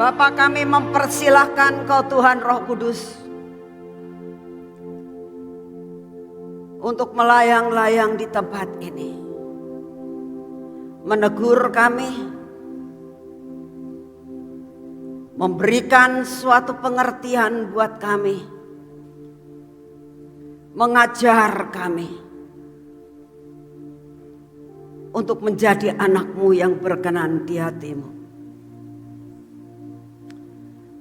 Bapa, kami mempersilahkan Kau Tuhan Roh Kudus untuk melayang-layang di tempat ini, menegur kami, memberikan suatu pengertian buat kami, mengajar kami untuk menjadi anak-Mu yang berkenan di hati-Mu.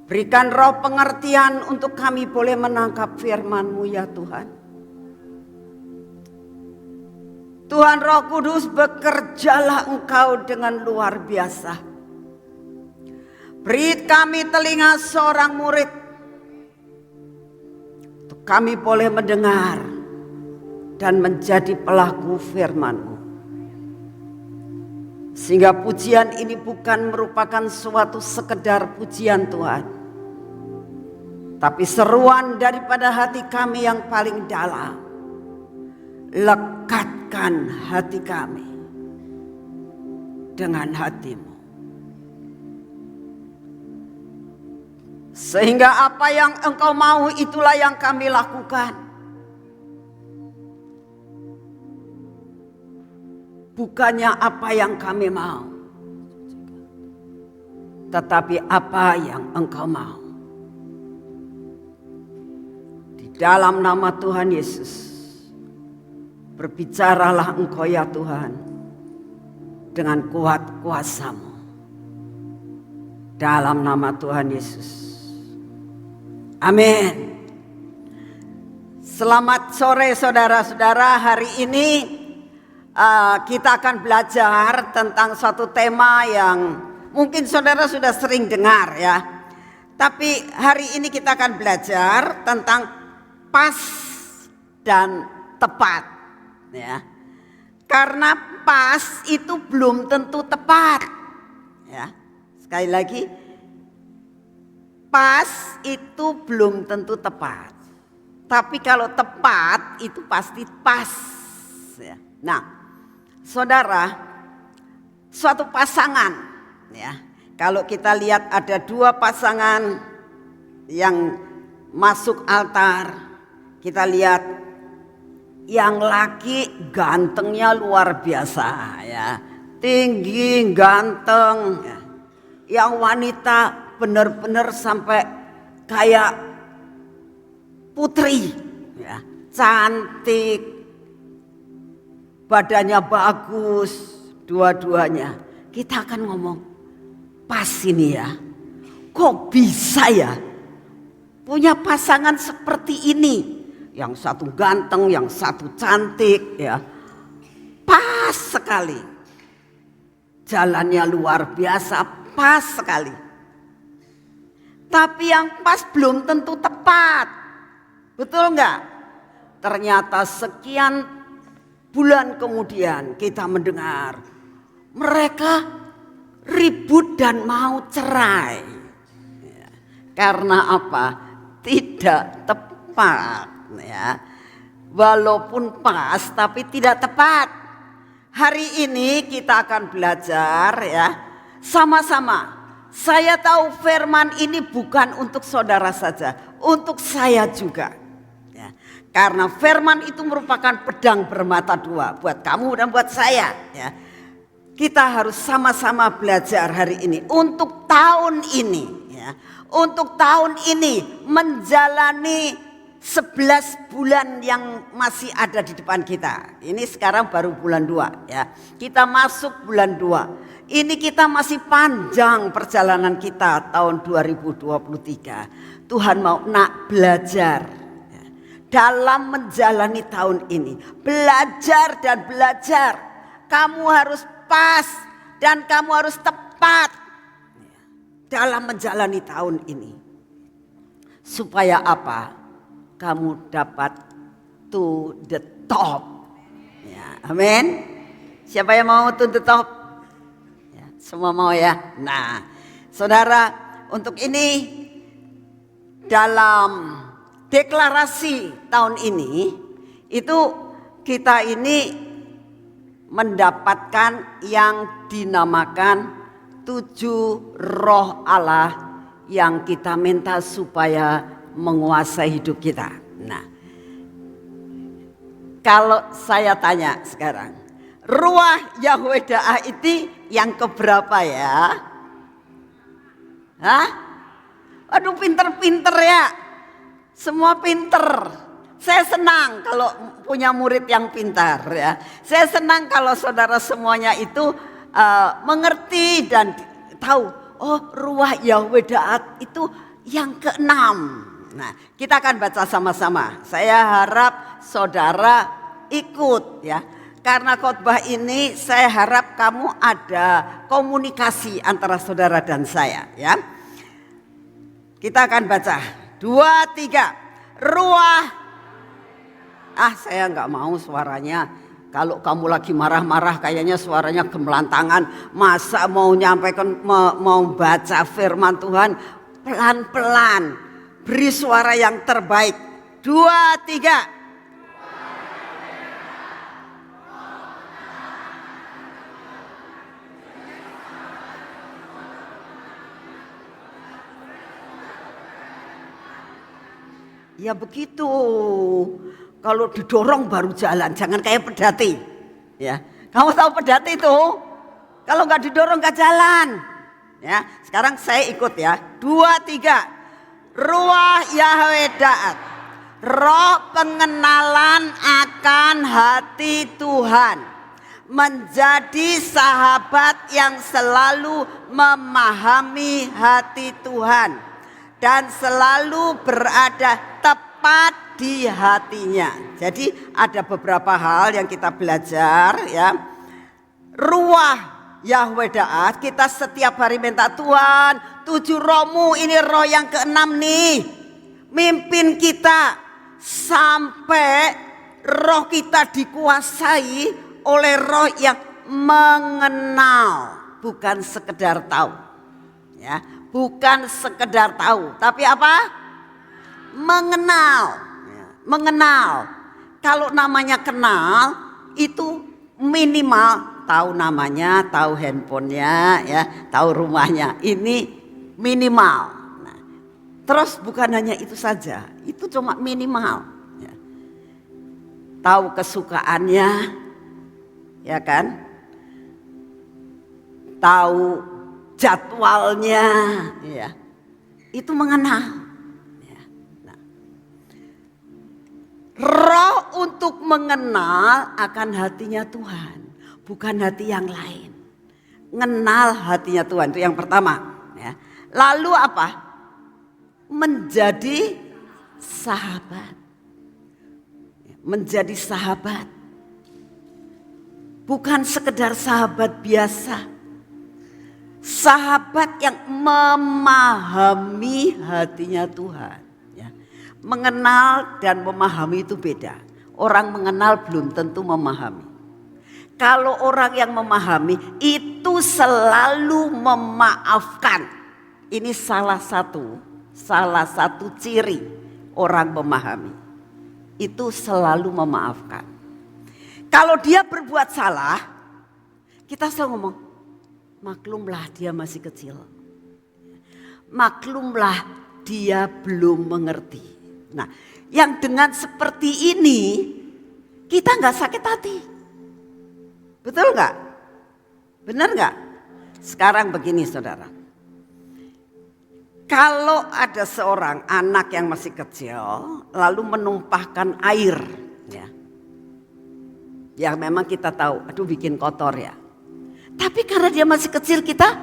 Berikan roh pengertian untuk kami boleh menangkap firman-Mu ya Tuhan. Tuhan Roh Kudus, bekerjalah Engkau dengan luar biasa. Beri kami telinga seorang murid, untuk kami boleh mendengar dan menjadi pelaku firman-Mu. Sehingga pujian ini bukan merupakan suatu sekedar pujian Tuhan, tapi seruan daripada hati kami yang paling dalam. Lekatkan hati kami dengan hati-Mu, sehingga apa yang Engkau mau itulah yang kami lakukan. Bukannya apa yang kami mau, tetapi apa yang Engkau mau. Di dalam nama Tuhan Yesus, berbicaralah Engkau ya Tuhan dengan kuat kuasa-Mu. Dalam nama Tuhan Yesus. Amin. Selamat sore saudara-saudara. Hari ini kita akan belajar tentang suatu tema yang mungkin saudara sudah sering dengar ya. Tapi hari ini kita akan belajar tentang pas dan tepat ya. Karena pas itu belum tentu tepat ya. Sekali lagi, pas itu belum tentu tepat. Tapi kalau tepat itu pasti pas ya. Nah, saudara, suatu pasangan ya, kalau kita lihat ada dua pasangan yang masuk altar, kita lihat yang laki gantengnya luar biasa ya, tinggi ganteng ya. Yang wanita benar-benar sampai kayak putri ya, cantik, badannya bagus, dua-duanya. Kita akan ngomong, pas ini ya. Kok bisa ya punya pasangan seperti ini? Yang satu ganteng, yang satu cantik ya. Pas sekali. Jalannya luar biasa, pas sekali. Tapi yang pas belum tentu tepat. Betul enggak? Ternyata sekian bulan kemudian kita mendengar mereka ribut dan mau cerai. Ya, karena apa? Tidak tepat ya. Walaupun pas tapi tidak tepat. Hari ini kita akan belajar ya sama-sama. Saya tahu firman ini bukan untuk saudara saja, untuk saya juga. Karena firman itu merupakan pedang bermata dua buat kamu dan buat saya ya. Kita harus sama-sama belajar hari ini untuk tahun ini ya. Untuk tahun ini menjalani 11 bulan yang masih ada di depan kita. Ini sekarang baru bulan 2 ya. Kita masuk bulan 2. Ini kita masih panjang perjalanan kita tahun 2023. Tuhan mau nak belajar dalam menjalani tahun ini. Belajar dan belajar. Kamu harus pas dan kamu harus tepat dalam menjalani tahun ini. Supaya apa? Kamu dapat to the top. Ya, amin. Siapa yang mau to the top? Ya, semua mau ya. Nah, saudara, untuk ini dalam deklarasi tahun ini itu kita ini mendapatkan yang dinamakan 7 roh Allah yang kita minta supaya menguasai hidup kita. Nah, kalau saya tanya sekarang, ruah Yahweh Da'ah itu yang keberapa ya? Hah? Aduh, pinter-pinter ya. Semua pinter. Saya senang kalau punya murid yang pintar ya. Saya senang kalau saudara semuanya itu mengerti dan tahu, oh ruah Yahweh Da'at itu yang keenam. Nah, kita akan baca sama-sama. Saya harap saudara ikut ya. Karena khotbah ini saya harap kamu ada komunikasi antara saudara dan saya ya. Kita akan baca 2, 3. Ruah. Saya nggak mau suaranya. Kalau kamu lagi marah-marah kayaknya suaranya gemelantangan. Masa mau nyampaikan, mau baca firman Tuhan pelan-pelan. Beri suara yang terbaik. 2, 3. Ya begitu. Kalau didorong baru jalan, jangan kayak pedati. Ya, kamu tahu pedati itu? Kalau nggak didorong nggak jalan. Ya, sekarang saya ikut ya. 2, 3. Ruah Yahweh Da'at, roh pengenalan akan hati Tuhan, menjadi sahabat yang selalu memahami hati Tuhan dan selalu berada tepat di hatinya. Jadi ada beberapa hal yang kita belajar ya. Ruah Yahweh Da'at, kita setiap hari minta Tuhan, 7 rohmu, ini roh yang keenam nih, mimpin kita sampai roh kita dikuasai oleh roh yang mengenal, bukan sekedar tahu ya, bukan sekedar tahu, tapi apa? Mengenal. Mengenal. Kalau namanya kenal itu minimal tahu namanya, tahu handphonenya, ya, tahu rumahnya. Ini minimal. Nah, terus bukan hanya itu saja, itu cuma minimal. Ya. Tahu kesukaannya, ya kan? Tahu jadwalnya, ya. Itu mengenal. Roh untuk mengenal akan hatinya Tuhan, bukan hati yang lain. Mengenal hatinya Tuhan itu yang pertama. Ya. Lalu apa? Menjadi sahabat. Menjadi sahabat. Bukan sekedar sahabat biasa. Sahabat yang memahami hatinya Tuhan. Mengenal dan memahami itu beda. Orang mengenal belum tentu memahami. Kalau orang yang memahami itu selalu memaafkan. Ini salah satu ciri orang memahami. Itu selalu memaafkan. Kalau dia berbuat salah, kita selalu ngomong, maklumlah dia masih kecil. Maklumlah dia belum mengerti. Nah, yang dengan seperti ini kita nggak sakit hati, betul nggak? Benar nggak? Sekarang begini saudara, kalau ada seorang anak yang masih kecil lalu menumpahkan air, ya memang kita tahu, aduh bikin kotor ya. Tapi karena dia masih kecil kita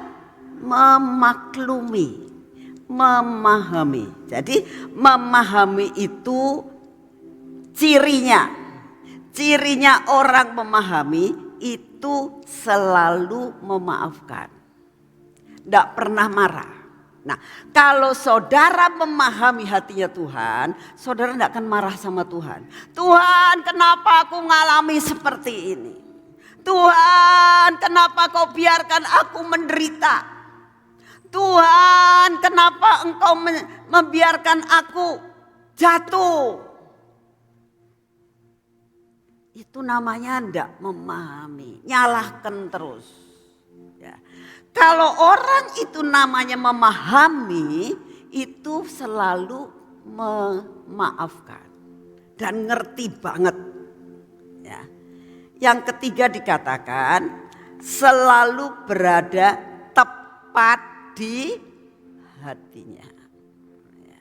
memaklumi. Memahami. Jadi memahami itu cirinya orang memahami itu selalu memaafkan, tidak pernah marah. Nah, kalau saudara memahami hatinya Tuhan, saudara tidak akan marah sama Tuhan. Tuhan, kenapa aku ngalami seperti ini? Tuhan, kenapa kau biarkan aku menderita? Tuhan, kenapa engkau membiarkan aku jatuh? Itu namanya tidak memahami, nyalahkan terus. Ya. Kalau orang itu namanya memahami, itu selalu memaafkan dan ngerti banget. Ya. Yang ketiga dikatakan selalu berada tepat di hatinya. Ya.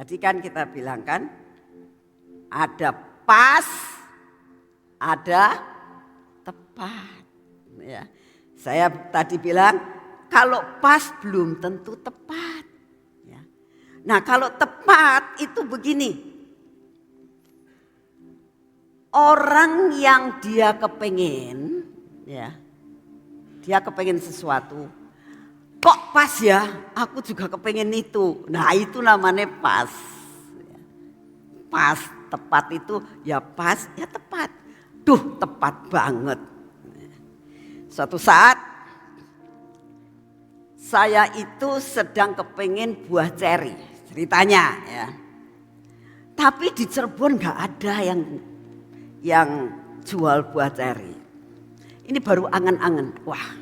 Tadi kan kita bilang kan ada pas, ada tepat. Ya. Saya tadi bilang kalau pas belum tentu tepat. Ya. Nah kalau tepat itu begini. Orang yang dia kepengen, ya, dia kepengen sesuatu. Kok pas ya? Aku juga kepengen itu. Nah itu namanya pas. Pas, tepat itu ya pas, ya tepat. Duh tepat banget. Suatu saat saya itu sedang kepengen buah ceri, ceritanya ya. Tapi di Cirebon nggak ada yang jual buah ceri. Ini baru angen-angen. Wah,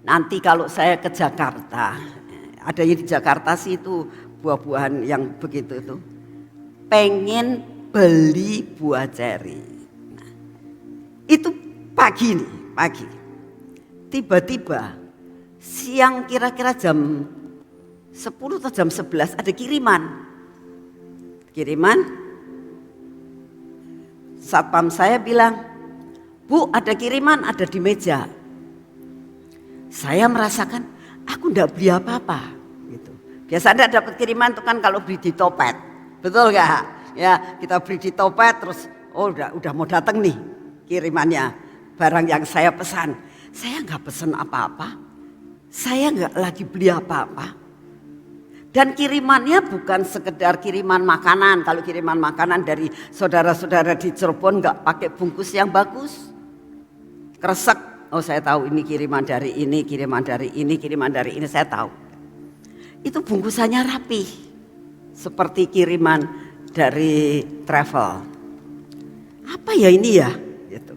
nanti kalau saya ke Jakarta, adanya di Jakarta sih itu buah-buahan yang begitu itu. Pengen beli buah ceri. Nah, itu pagi nih, pagi. Tiba-tiba siang kira-kira jam 10 atau jam 11 ada kiriman. Satpam saya bilang, "Bu, ada kiriman, ada di meja." Saya merasakan aku enggak beli apa-apa gitu. Biasanya dapat kiriman itu kan kalau beli di Topet. Betul enggak? Ya, kita beli di Topet terus udah mau datang nih kirimannya. Barang yang saya pesan. Saya enggak pesan apa-apa. Saya enggak lagi beli apa-apa. Dan kirimannya bukan sekedar kiriman makanan. Kalau kiriman makanan dari saudara-saudara di Cirebon enggak pakai bungkus yang bagus. Kresek. Oh saya tahu ini kiriman dari ini, kiriman dari ini, kiriman dari ini, saya tahu. Itu bungkusannya rapi. Seperti kiriman dari travel. Apa ya ini ya? Gitu.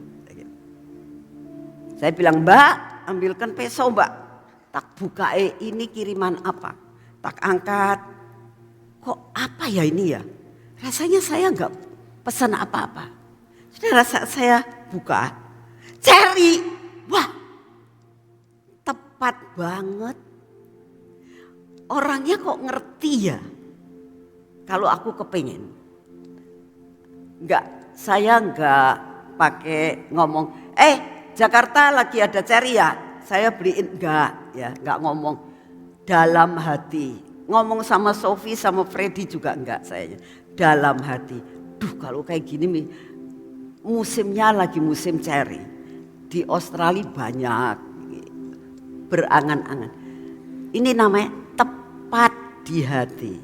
Saya bilang, "Mbak, ambilkan peso Mbak." Tak buka ini kiriman apa? Tak angkat. Kok apa ya ini ya? Rasanya saya enggak pesan apa-apa. Sudah saya buka. Ceri. Wah, tepat banget. Orangnya kok ngerti ya. Kalau aku kepengen. Saya enggak pakai ngomong, Jakarta lagi ada ceri ya, saya beliin. Enggak ngomong dalam hati. Ngomong sama Sofi sama Freddy juga enggak saya. Dalam hati. Duh kalau kayak gini musimnya lagi musim ceri. Di Australia banyak berangan-angan. Ini namanya tepat di hati.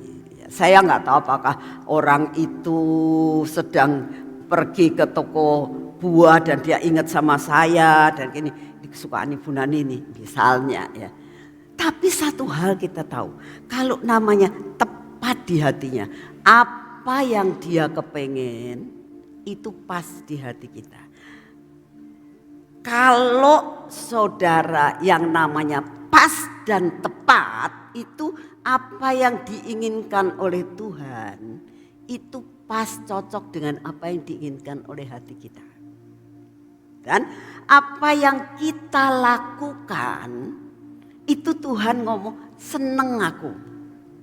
Saya nggak tahu apakah orang itu sedang pergi ke toko buah dan dia ingat sama saya dan gini kesukaan Ibu Nani nih misalnya ya. Tapi satu hal kita tahu, kalau namanya tepat di hatinya, apa yang dia kepengen itu pas di hati kita. Kalau saudara yang namanya pas dan tepat itu apa yang diinginkan oleh Tuhan itu pas cocok dengan apa yang diinginkan oleh hati kita. Dan apa yang kita lakukan itu Tuhan ngomong seneng aku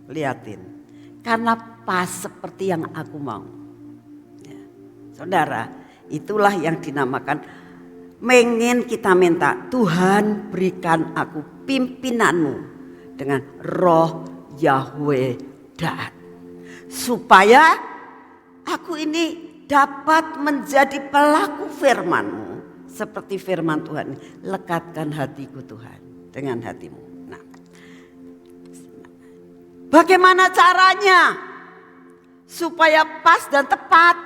liatin karena pas seperti yang aku mau. Ya. Saudara, itulah yang dinamakan kita minta Tuhan berikan aku pimpinanmu dengan roh Yahweh Da'at. Supaya aku ini dapat menjadi pelaku firman-Mu. Seperti firman Tuhan, lekatkan hatiku Tuhan dengan hatimu. Nah, bagaimana caranya supaya pas dan tepat?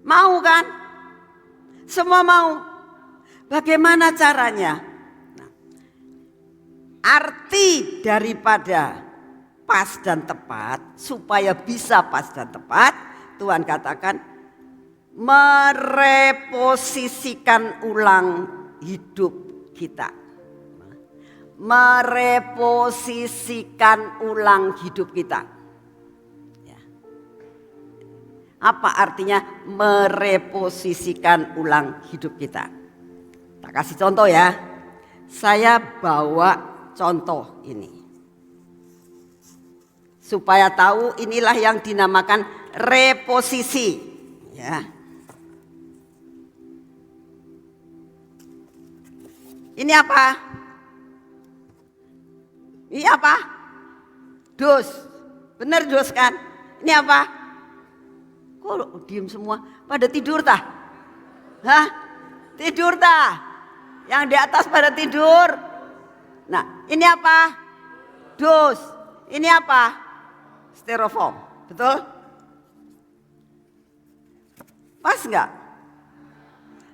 Mau kan? Semua mau. Bagaimana caranya? Nah, arti daripada pas dan tepat, supaya bisa pas dan tepat, Tuhan katakan mereposisikan ulang hidup kita. Mereposisikan ulang hidup kita. Ya. Apa artinya mereposisikan ulang hidup kita? Tak kasih contoh ya. Saya bawa contoh ini. Supaya tahu inilah yang dinamakan reposisi. Ya. Ini apa? Ini apa? Dus. Bener dus kan? Ini apa? Kok diem semua? Pada tidur tah? Hah? Tidur tah? Yang di atas pada tidur. Nah, ini apa? Dus. Ini apa? Styrofoam. Betul? Pas enggak?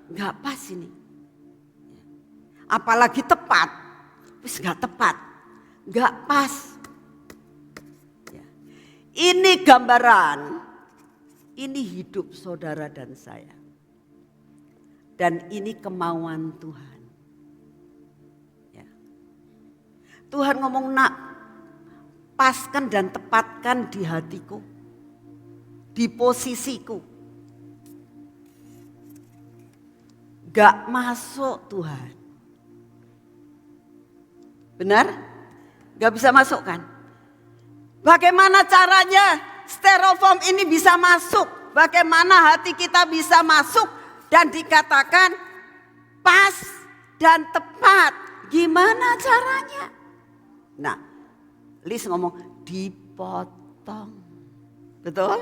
Enggak pas ini. Apalagi tepat. Terus enggak tepat. Enggak pas. Ya. Ini gambaran. Ini hidup saudara dan saya. Dan ini kemauan Tuhan. Ya. Tuhan ngomong, nak, paskan dan tepatkan di hatiku. Di posisiku. Gak masuk Tuhan. Benar? Gak bisa masuk kan? Bagaimana caranya styrofoam ini bisa masuk? Bagaimana hati kita bisa masuk dan dikatakan pas dan tepat? Gimana caranya? Nah, Lis ngomong dipotong. Betul?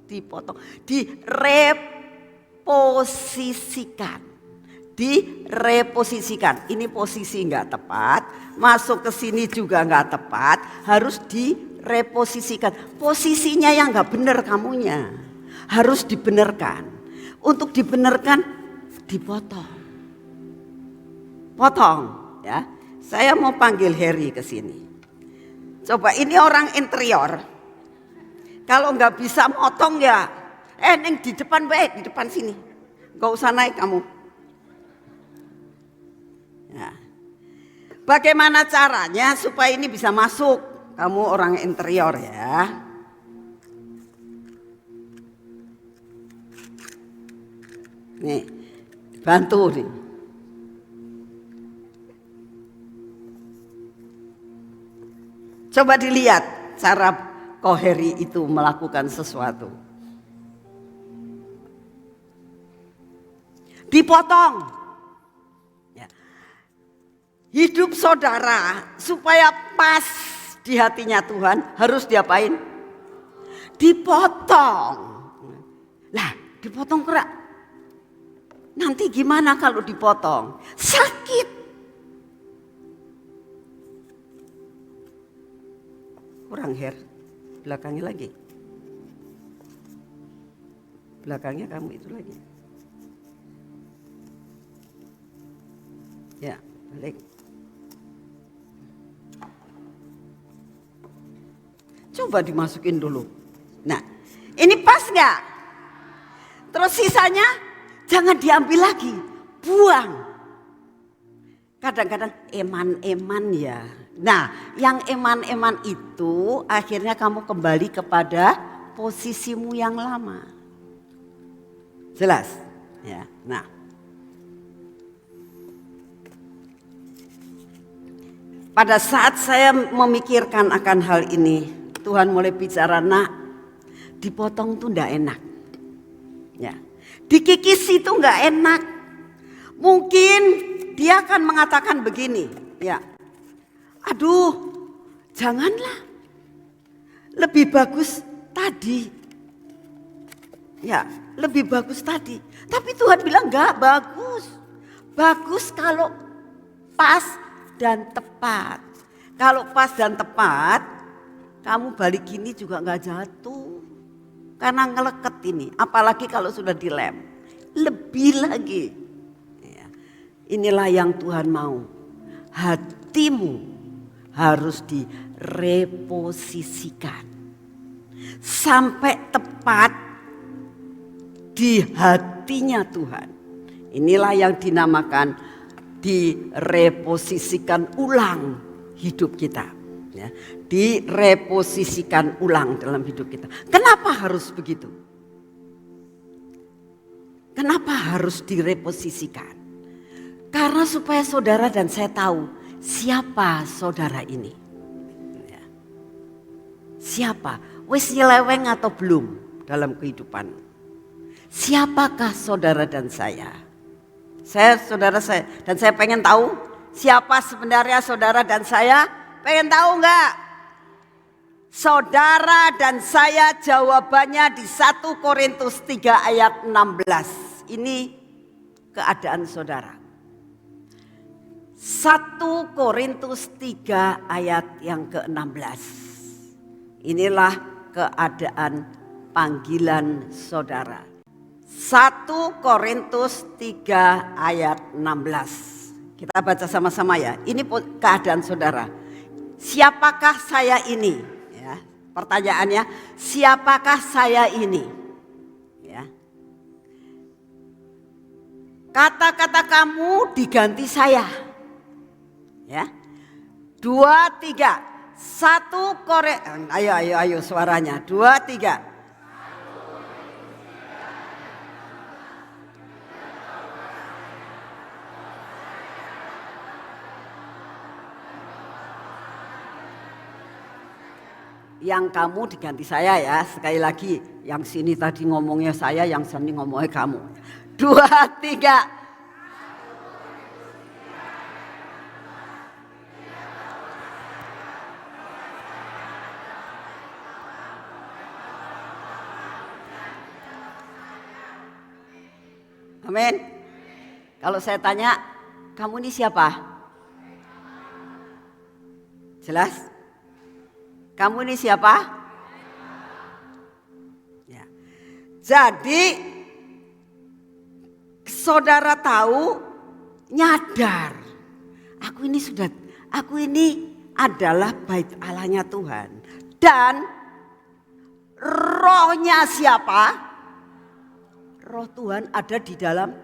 Dipotong. Direposisikan. Direposisikan. Ini posisi nggak tepat, masuk ke sini juga nggak tepat, harus direposisikan. Posisinya yang nggak benar kamunya, harus dibenarkan. Untuk dibenarkan, dipotong, potong. Ya, saya mau panggil Harry ke sini. Coba ini orang interior, kalau nggak bisa motong ya, neng di depan baik, di depan sini, nggak usah naik kamu. Nah, bagaimana caranya supaya ini bisa masuk? Kamu orang interior ya. Nih, bantu nih. Coba dilihat cara Koheri itu melakukan sesuatu. Dipotong. Hidup saudara supaya pas di hatinya Tuhan harus diapain? Dipotong. Lah, dipotong kerak. Nanti gimana kalau dipotong? Sakit. Kurang hair. Belakangnya lagi. Belakangnya kamu itu lagi. Ya, balik. Coba dimasukin dulu. Nah, ini pas nggak? Terus sisanya jangan diambil lagi, buang. Kadang-kadang eman-eman ya. Nah, yang eman-eman itu akhirnya kamu kembali kepada posisimu yang lama. Jelas? Ya. Nah, pada saat saya memikirkan akan hal ini, Tuhan mulai bicara, nak, dipotong tuh ndak enak. Ya. Dikikis itu nggak enak. Mungkin dia akan mengatakan begini, ya. Aduh, janganlah. Lebih bagus tadi. Ya, lebih bagus tadi. Tapi Tuhan bilang nggak bagus. Bagus kalau pas dan tepat. Kalau pas dan tepat, kamu balik gini juga nggak jatuh, karena ngeleket ini. Apalagi kalau sudah dilem, lebih lagi. Ya. Inilah yang Tuhan mau. Hatimu harus direposisikan sampai tepat di hatinya Tuhan. Inilah yang dinamakan direposisikan ulang hidup kita. Ya, direposisikan ulang dalam hidup kita. Kenapa harus begitu? Kenapa harus direposisikan? Karena supaya saudara dan saya tahu siapa saudara ini. Ya. Siapa? Wis nyeleweng atau belum dalam kehidupan? Siapakah saudara dan saya? Saudara saya dan saya pengen tahu siapa sebenarnya saudara dan saya. Pengen tahu enggak? Saudara dan saya jawabannya di 1 Korintus 3 ayat 16. Ini keadaan saudara. 1 Korintus 3 ayat yang ke-16. Inilah keadaan panggilan saudara. 1 Korintus 3 ayat 16. Kita baca sama-sama ya. Ini keadaan saudara. Siapakah saya ini? Ya, pertanyaannya, siapakah saya ini? Ya. Kata-kata kamu diganti saya. Ya. 2, 3. 1 Korintus. Ayo suaranya. 2, 3. Yang kamu diganti saya ya. Sekali lagi, yang sini tadi ngomongnya saya, yang sini ngomongnya kamu. 2, 3. Amin. Kalau saya tanya, kamu ini siapa? Jelas? Kamu ini siapa? Ya. Jadi saudara tahu, nyadar. Aku ini adalah bait Allahnya Tuhan. Dan rohnya siapa? Roh Tuhan ada di dalam.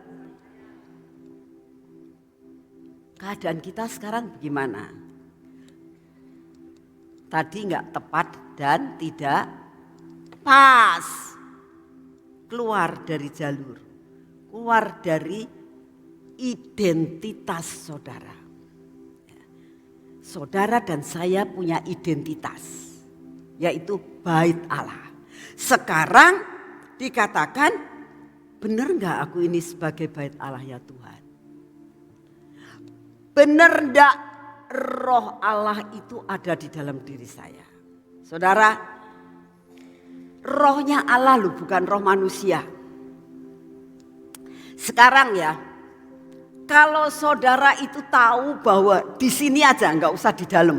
Keadaan kita sekarang bagaimana? Tadi nggak tepat dan tidak pas. Keluar dari jalur. Keluar dari identitas saudara. Saudara dan saya punya identitas. Yaitu bait Allah. Sekarang dikatakan, benar nggak aku ini sebagai bait Allah ya Tuhan? Benar nggak? Roh Allah itu ada di dalam diri saya. Saudara, rohnya Allah loh, bukan roh manusia. Sekarang ya, kalau saudara itu tahu bahwa di sini aja, nggak usah di dalam,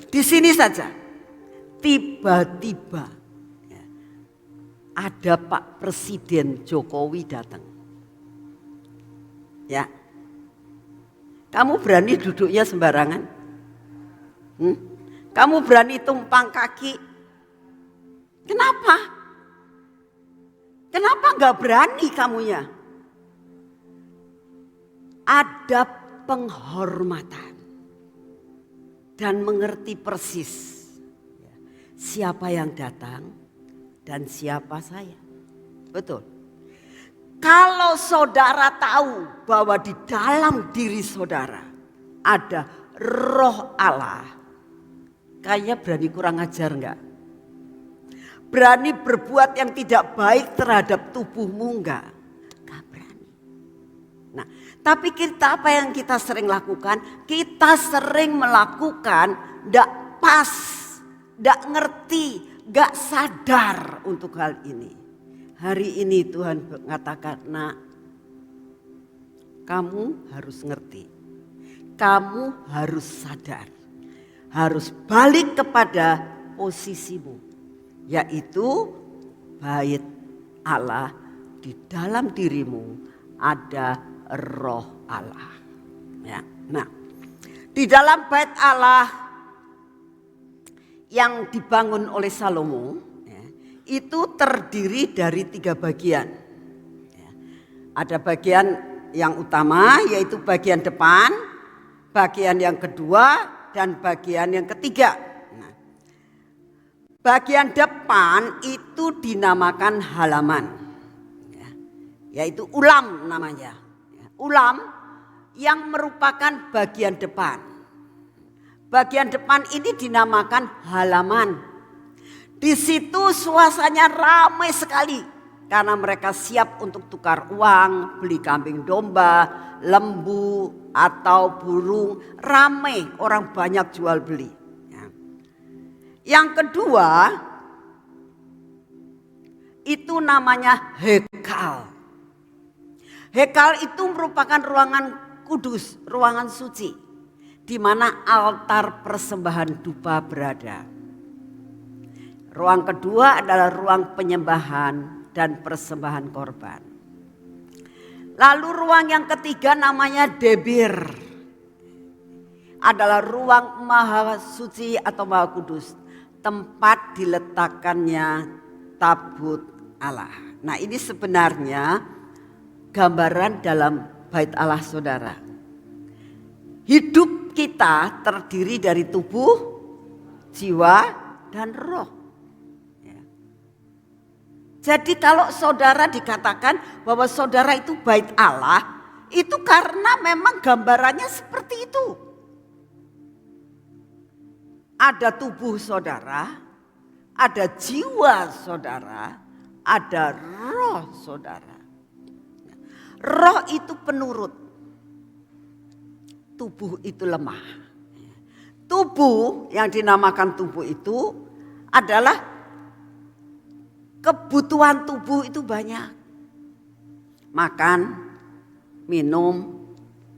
di sini saja. Tiba-tiba ya, ada Pak Presiden Jokowi datang. Ya. Kamu berani duduknya sembarangan? Kamu berani tumpang kaki? Kenapa? Kenapa gak berani kamunya? Ada penghormatan. Dan mengerti persis siapa yang datang dan siapa saya. Betul. Kalau saudara tahu bahwa di dalam diri saudara ada roh Allah, kayaknya berani kurang ajar enggak? Berani berbuat yang tidak baik terhadap tubuhmu enggak? Enggak berani. Nah, tapi kita apa yang kita sering lakukan? Kita sering melakukan enggak pas, enggak ngerti, enggak sadar untuk hal ini. Hari ini Tuhan mengatakan, nak, kamu harus ngerti. Kamu harus sadar. Harus balik kepada posisimu. Yaitu bait Allah, di dalam dirimu ada roh Allah. Ya. Nah, di dalam bait Allah yang dibangun oleh Salomo, itu terdiri dari 3 bagian. Ada bagian yang utama yaitu bagian depan, bagian yang kedua, dan bagian yang ketiga. Nah, bagian depan itu dinamakan halaman, yaitu ulam namanya. Ulam yang merupakan bagian depan. Bagian depan ini dinamakan halaman. Di situ suasananya ramai sekali karena mereka siap untuk tukar uang, beli kambing domba, lembu atau burung. Ramai, orang banyak jual beli. Yang kedua itu namanya hekal. Hekal itu merupakan ruangan kudus, ruangan suci, di mana altar persembahan dupa berada. Ruang kedua adalah ruang penyembahan dan persembahan korban. Lalu ruang yang ketiga namanya debir. Adalah ruang maha suci atau maha kudus. Tempat diletakkannya tabut Allah. Nah, ini sebenarnya gambaran dalam bait Allah, saudara. Hidup kita terdiri dari tubuh, jiwa, dan roh. Jadi kalau saudara dikatakan bahwa saudara itu bait Allah, itu karena memang gambarannya seperti itu. Ada tubuh saudara, ada jiwa saudara, ada roh saudara. Roh itu penurut, tubuh itu lemah. Tubuh yang dinamakan tubuh itu adalah kebutuhan tubuh itu banyak. Makan, minum,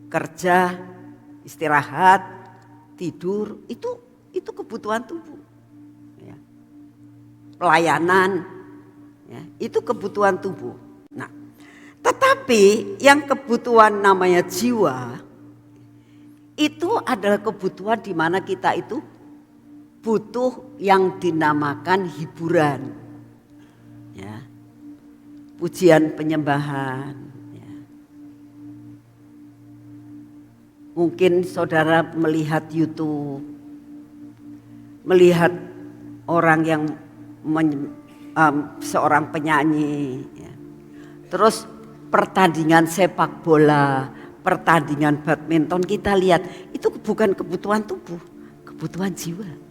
kerja, istirahat, tidur, itu kebutuhan tubuh. Ya. Pelayanan, ya, itu kebutuhan tubuh. Nah, tetapi yang kebutuhan namanya jiwa, itu adalah kebutuhan di mana kita itu butuh yang dinamakan hiburan. Ya, pujian penyembahan. Ya. Mungkin saudara melihat YouTube, melihat orang yang seorang penyanyi, ya. Terus pertandingan sepak bola, pertandingan badminton, kita lihat itu bukan kebutuhan tubuh, kebutuhan jiwa.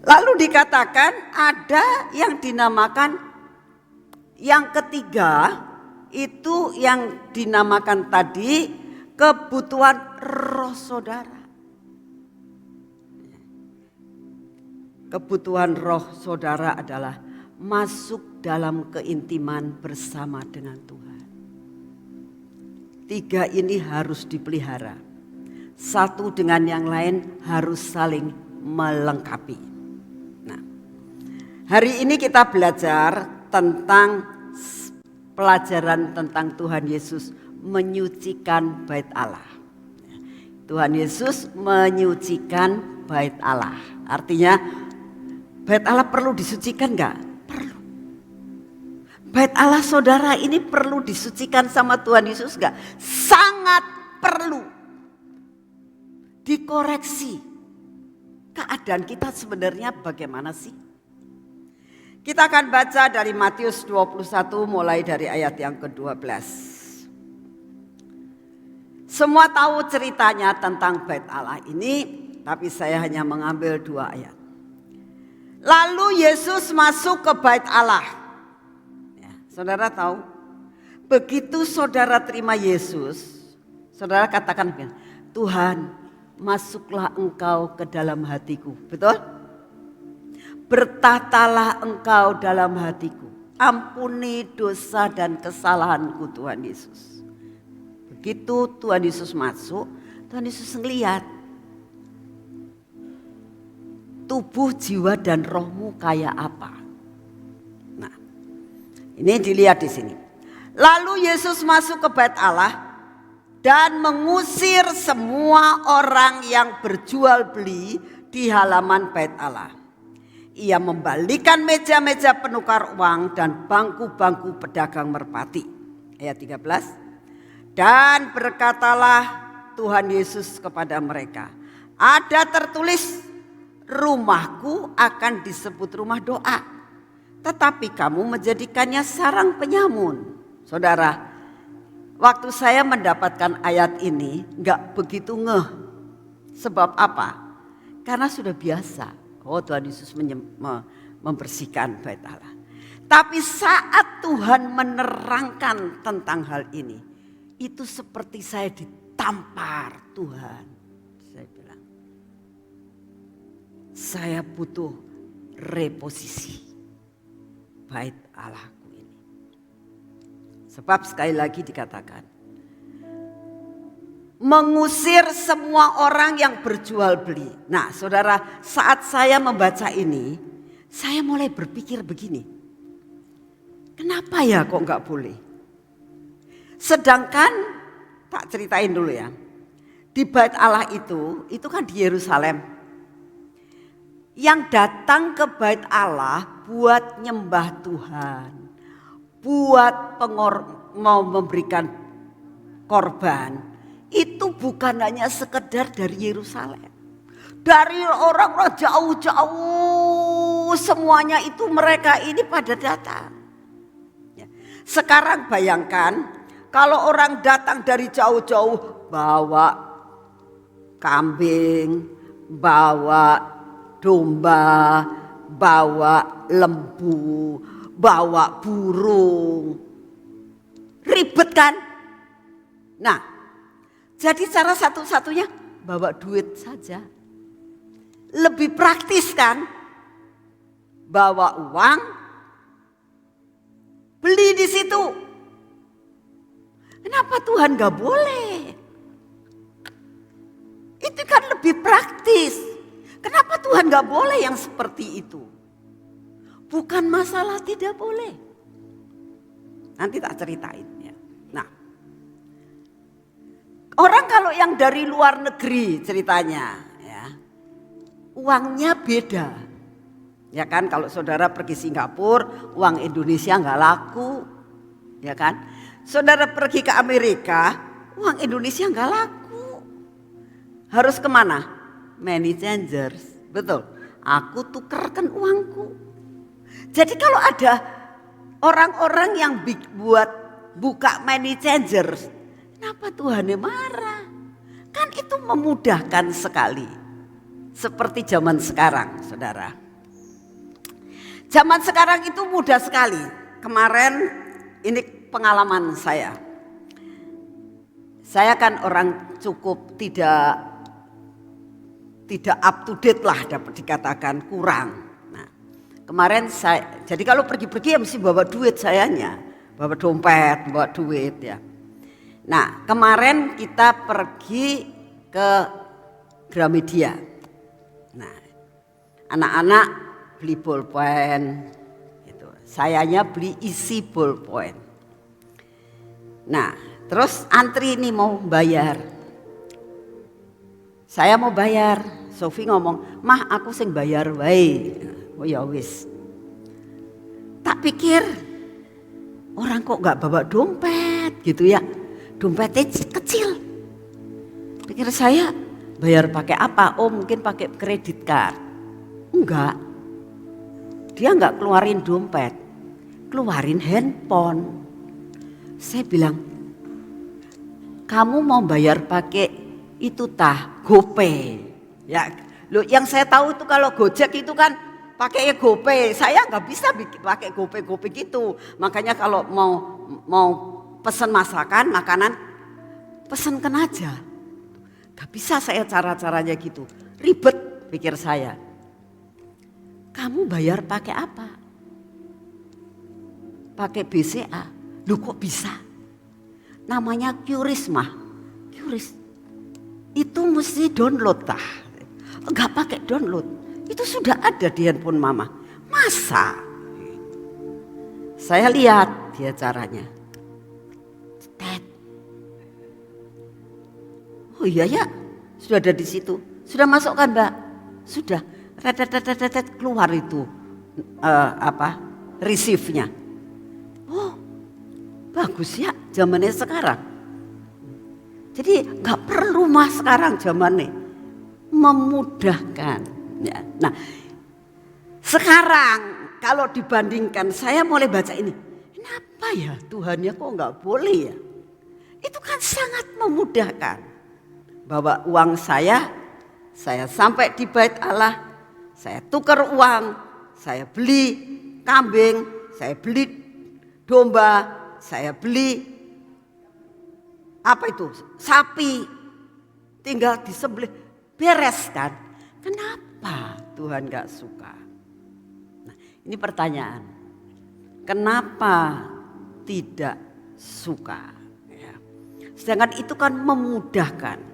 Lalu dikatakan ada yang dinamakan yang ketiga, itu yang dinamakan tadi kebutuhan roh saudara. Kebutuhan roh saudara adalah masuk dalam keintiman bersama dengan Tuhan. 3 ini harus dipelihara. Satu dengan yang lain harus saling melengkapi. Hari ini kita belajar tentang pelajaran tentang Tuhan Yesus menyucikan bait Allah. Tuhan Yesus menyucikan bait Allah. Artinya bait Allah perlu disucikan enggak? Perlu. Bait Allah saudara ini perlu disucikan sama Tuhan Yesus enggak? Sangat perlu. Dikoreksi. Keadaan kita sebenarnya bagaimana sih? Kita akan baca dari Matius 21 mulai dari ayat yang ke-12. Semua tahu ceritanya tentang bait Allah ini, tapi saya hanya mengambil 2 ayat. Lalu Yesus masuk ke bait Allah. Ya, saudara tahu, begitu saudara terima Yesus, saudara katakan, Tuhan, masuklah Engkau ke dalam hatiku. Betul? Bertatalah Engkau dalam hatiku. Ampuni dosa dan kesalahanku Tuhan Yesus. Begitu Tuhan Yesus masuk, Tuhan Yesus ngelihat tubuh, jiwa dan rohmu kayak apa. Nah, ini dilihat di sini. Lalu Yesus masuk ke bait Allah dan mengusir semua orang yang berjual beli di halaman bait Allah. Ia membalikan meja-meja penukar uang dan bangku-bangku pedagang merpati. Ayat 13. Dan berkatalah Tuhan Yesus kepada mereka, ada tertulis, rumahku akan disebut rumah doa, tetapi kamu menjadikannya sarang penyamun. Saudara, waktu saya mendapatkan ayat ini gak begitu ngeh. Sebab apa? Karena sudah biasa. Oh, Tuhan Yesus membersihkan bait Allah. Tapi saat Tuhan menerangkan tentang hal ini, itu seperti saya ditampar Tuhan. Saya bilang, saya butuh reposisi bait Allahku ini. Sebab sekali lagi dikatakan, mengusir semua orang yang berjual beli. Nah saudara, saat saya membaca ini, saya mulai berpikir begini. Kenapa ya kok nggak boleh? Sedangkan, tak ceritain dulu ya. Di bait Allah itu kan di Yerusalem. Yang datang ke bait Allah buat nyembah Tuhan. Buat mau memberikan korban. Itu bukan hanya sekedar dari Yerusalem. Dari orang-orang jauh-jauh semuanya itu mereka ini pada datang. Sekarang bayangkan kalau orang datang dari jauh-jauh bawa kambing, bawa domba, bawa lembu, bawa burung. Ribet kan? Nah, jadi cara satu-satunya bawa duit saja. Lebih praktis kan? Bawa uang, beli di situ. Kenapa Tuhan gak boleh? Itu kan lebih praktis. Kenapa Tuhan gak boleh yang seperti itu? Bukan masalah tidak boleh. Nanti tak ceritain ya. Nah, orang kalau yang dari luar negeri ceritanya ya, uangnya beda. Ya kan, kalau saudara pergi Singapura, uang Indonesia gak laku. Ya kan? Saudara pergi ke Amerika, uang Indonesia nggak laku. Harus kemana? Money changers, betul. Aku tukerkan uangku. Jadi kalau ada orang-orang yang buka money changers, kenapa Tuhan marah? Kan itu memudahkan sekali. Seperti zaman sekarang, saudara. Zaman sekarang itu mudah sekali. Kemarin ini pengalaman saya. Saya kan orang cukup tidak up to date lah, dapat dikatakan kurang. Nah, kemarin jadi kalau pergi-pergi ya mesti bawa duit sayanya, bawa dompet, bawa duit ya. Nah, kemarin kita pergi ke Gramedia. Nah, anak-anak beli bolpen, gitu. Sayanya beli isi bolpen. Nah, terus antri ini mau bayar. Saya mau bayar. Sofi ngomong, "Mah, aku sing bayar wae." Oh ya wis. Tak pikir orang kok nggak bawa dompet gitu ya. Dompetnya kecil. Pikir saya bayar pakai apa? Oh, mungkin pakai kredit card. Enggak. Dia nggak keluarin dompet. Keluarin handphone. Saya bilang, kamu mau bayar pakai itu GoPay. Ya, loh, yang saya tahu itu kalau Gojek itu kan pakai GoPay. Saya nggak bisa pakai GoPay gitu. Makanya kalau mau pesan makanan, pesankan aja. Gak bisa saya cara-caranya gitu. Ribet pikir saya. Kamu bayar pakai apa? Pakai BCA. Loh kok bisa? Namanya QRIS mah. QRIS. Itu mesti download tah. Enggak pakai download. Itu sudah ada di handphone mama. Masa? Saya lihat dia caranya. Tet. Oh iya ya. Sudah ada di situ. Sudah masuk kan Mbak? Sudah. keluar itu receive-nya. Oh, bagus ya zamannya sekarang. Jadi nggak perlu mas sekarang zamannya, memudahkan. Ya. Nah, sekarang kalau dibandingkan saya mulai baca ini, kenapa ya Tuhannya kok nggak boleh ya? Itu kan sangat memudahkan. Bawa uang saya sampai di bait Allah, saya tukar uang, saya beli kambing, saya beli domba, saya beli apa itu sapi, tinggal disembelih, beres kan? Kenapa Tuhan gak suka? Nah, ini pertanyaan, kenapa tidak suka? Ya. Sedangkan itu kan memudahkan.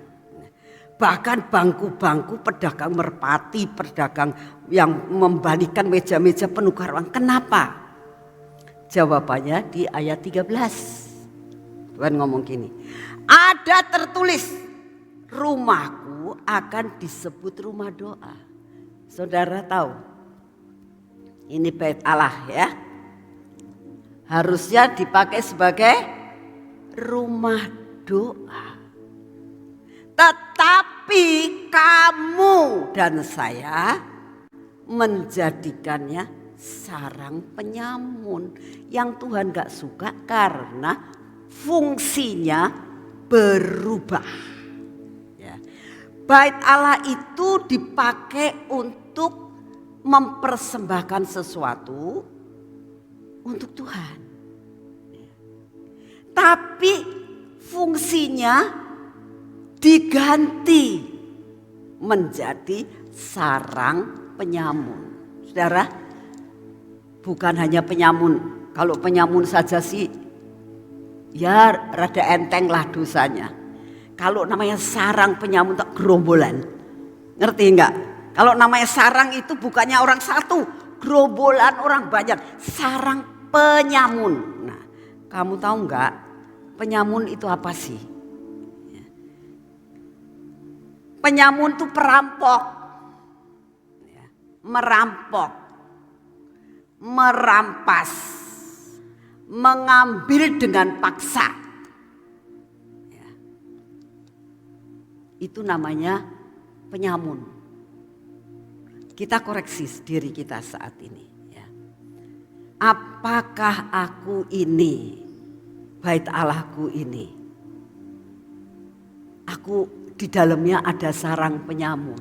Bahkan bangku-bangku pedagang merpati, pedagang yang membalikan meja-meja penukar uang. Kenapa? Jawabannya di ayat 13. Tuhan ngomong gini. Ada tertulis, rumahku akan disebut rumah doa. Saudara tahu, ini bait Allah ya. Harusnya dipakai sebagai rumah doa. Tetapi kamu dan saya menjadikannya sarang penyamun yang Tuhan gak suka karena fungsinya berubah. Ya. Bait Allah itu dipakai untuk mempersembahkan sesuatu untuk Tuhan. Tapi fungsinya diganti menjadi sarang penyamun. Saudara, bukan hanya penyamun. Kalau penyamun saja sih ya rada enteng lah dosanya. Kalau namanya sarang penyamun tak gerombolan. Ngerti enggak? Kalau namanya sarang itu bukannya orang satu, gerombolan orang banyak. Sarang penyamun. Nah, kamu tahu enggak penyamun itu apa sih? Penyamun itu perampok, merampok, merampas, mengambil dengan paksa. Itu namanya penyamun. Kita koreksi diri kita saat ini. Apakah aku ini, bait Allahku ini, aku di dalamnya ada sarang penyamun.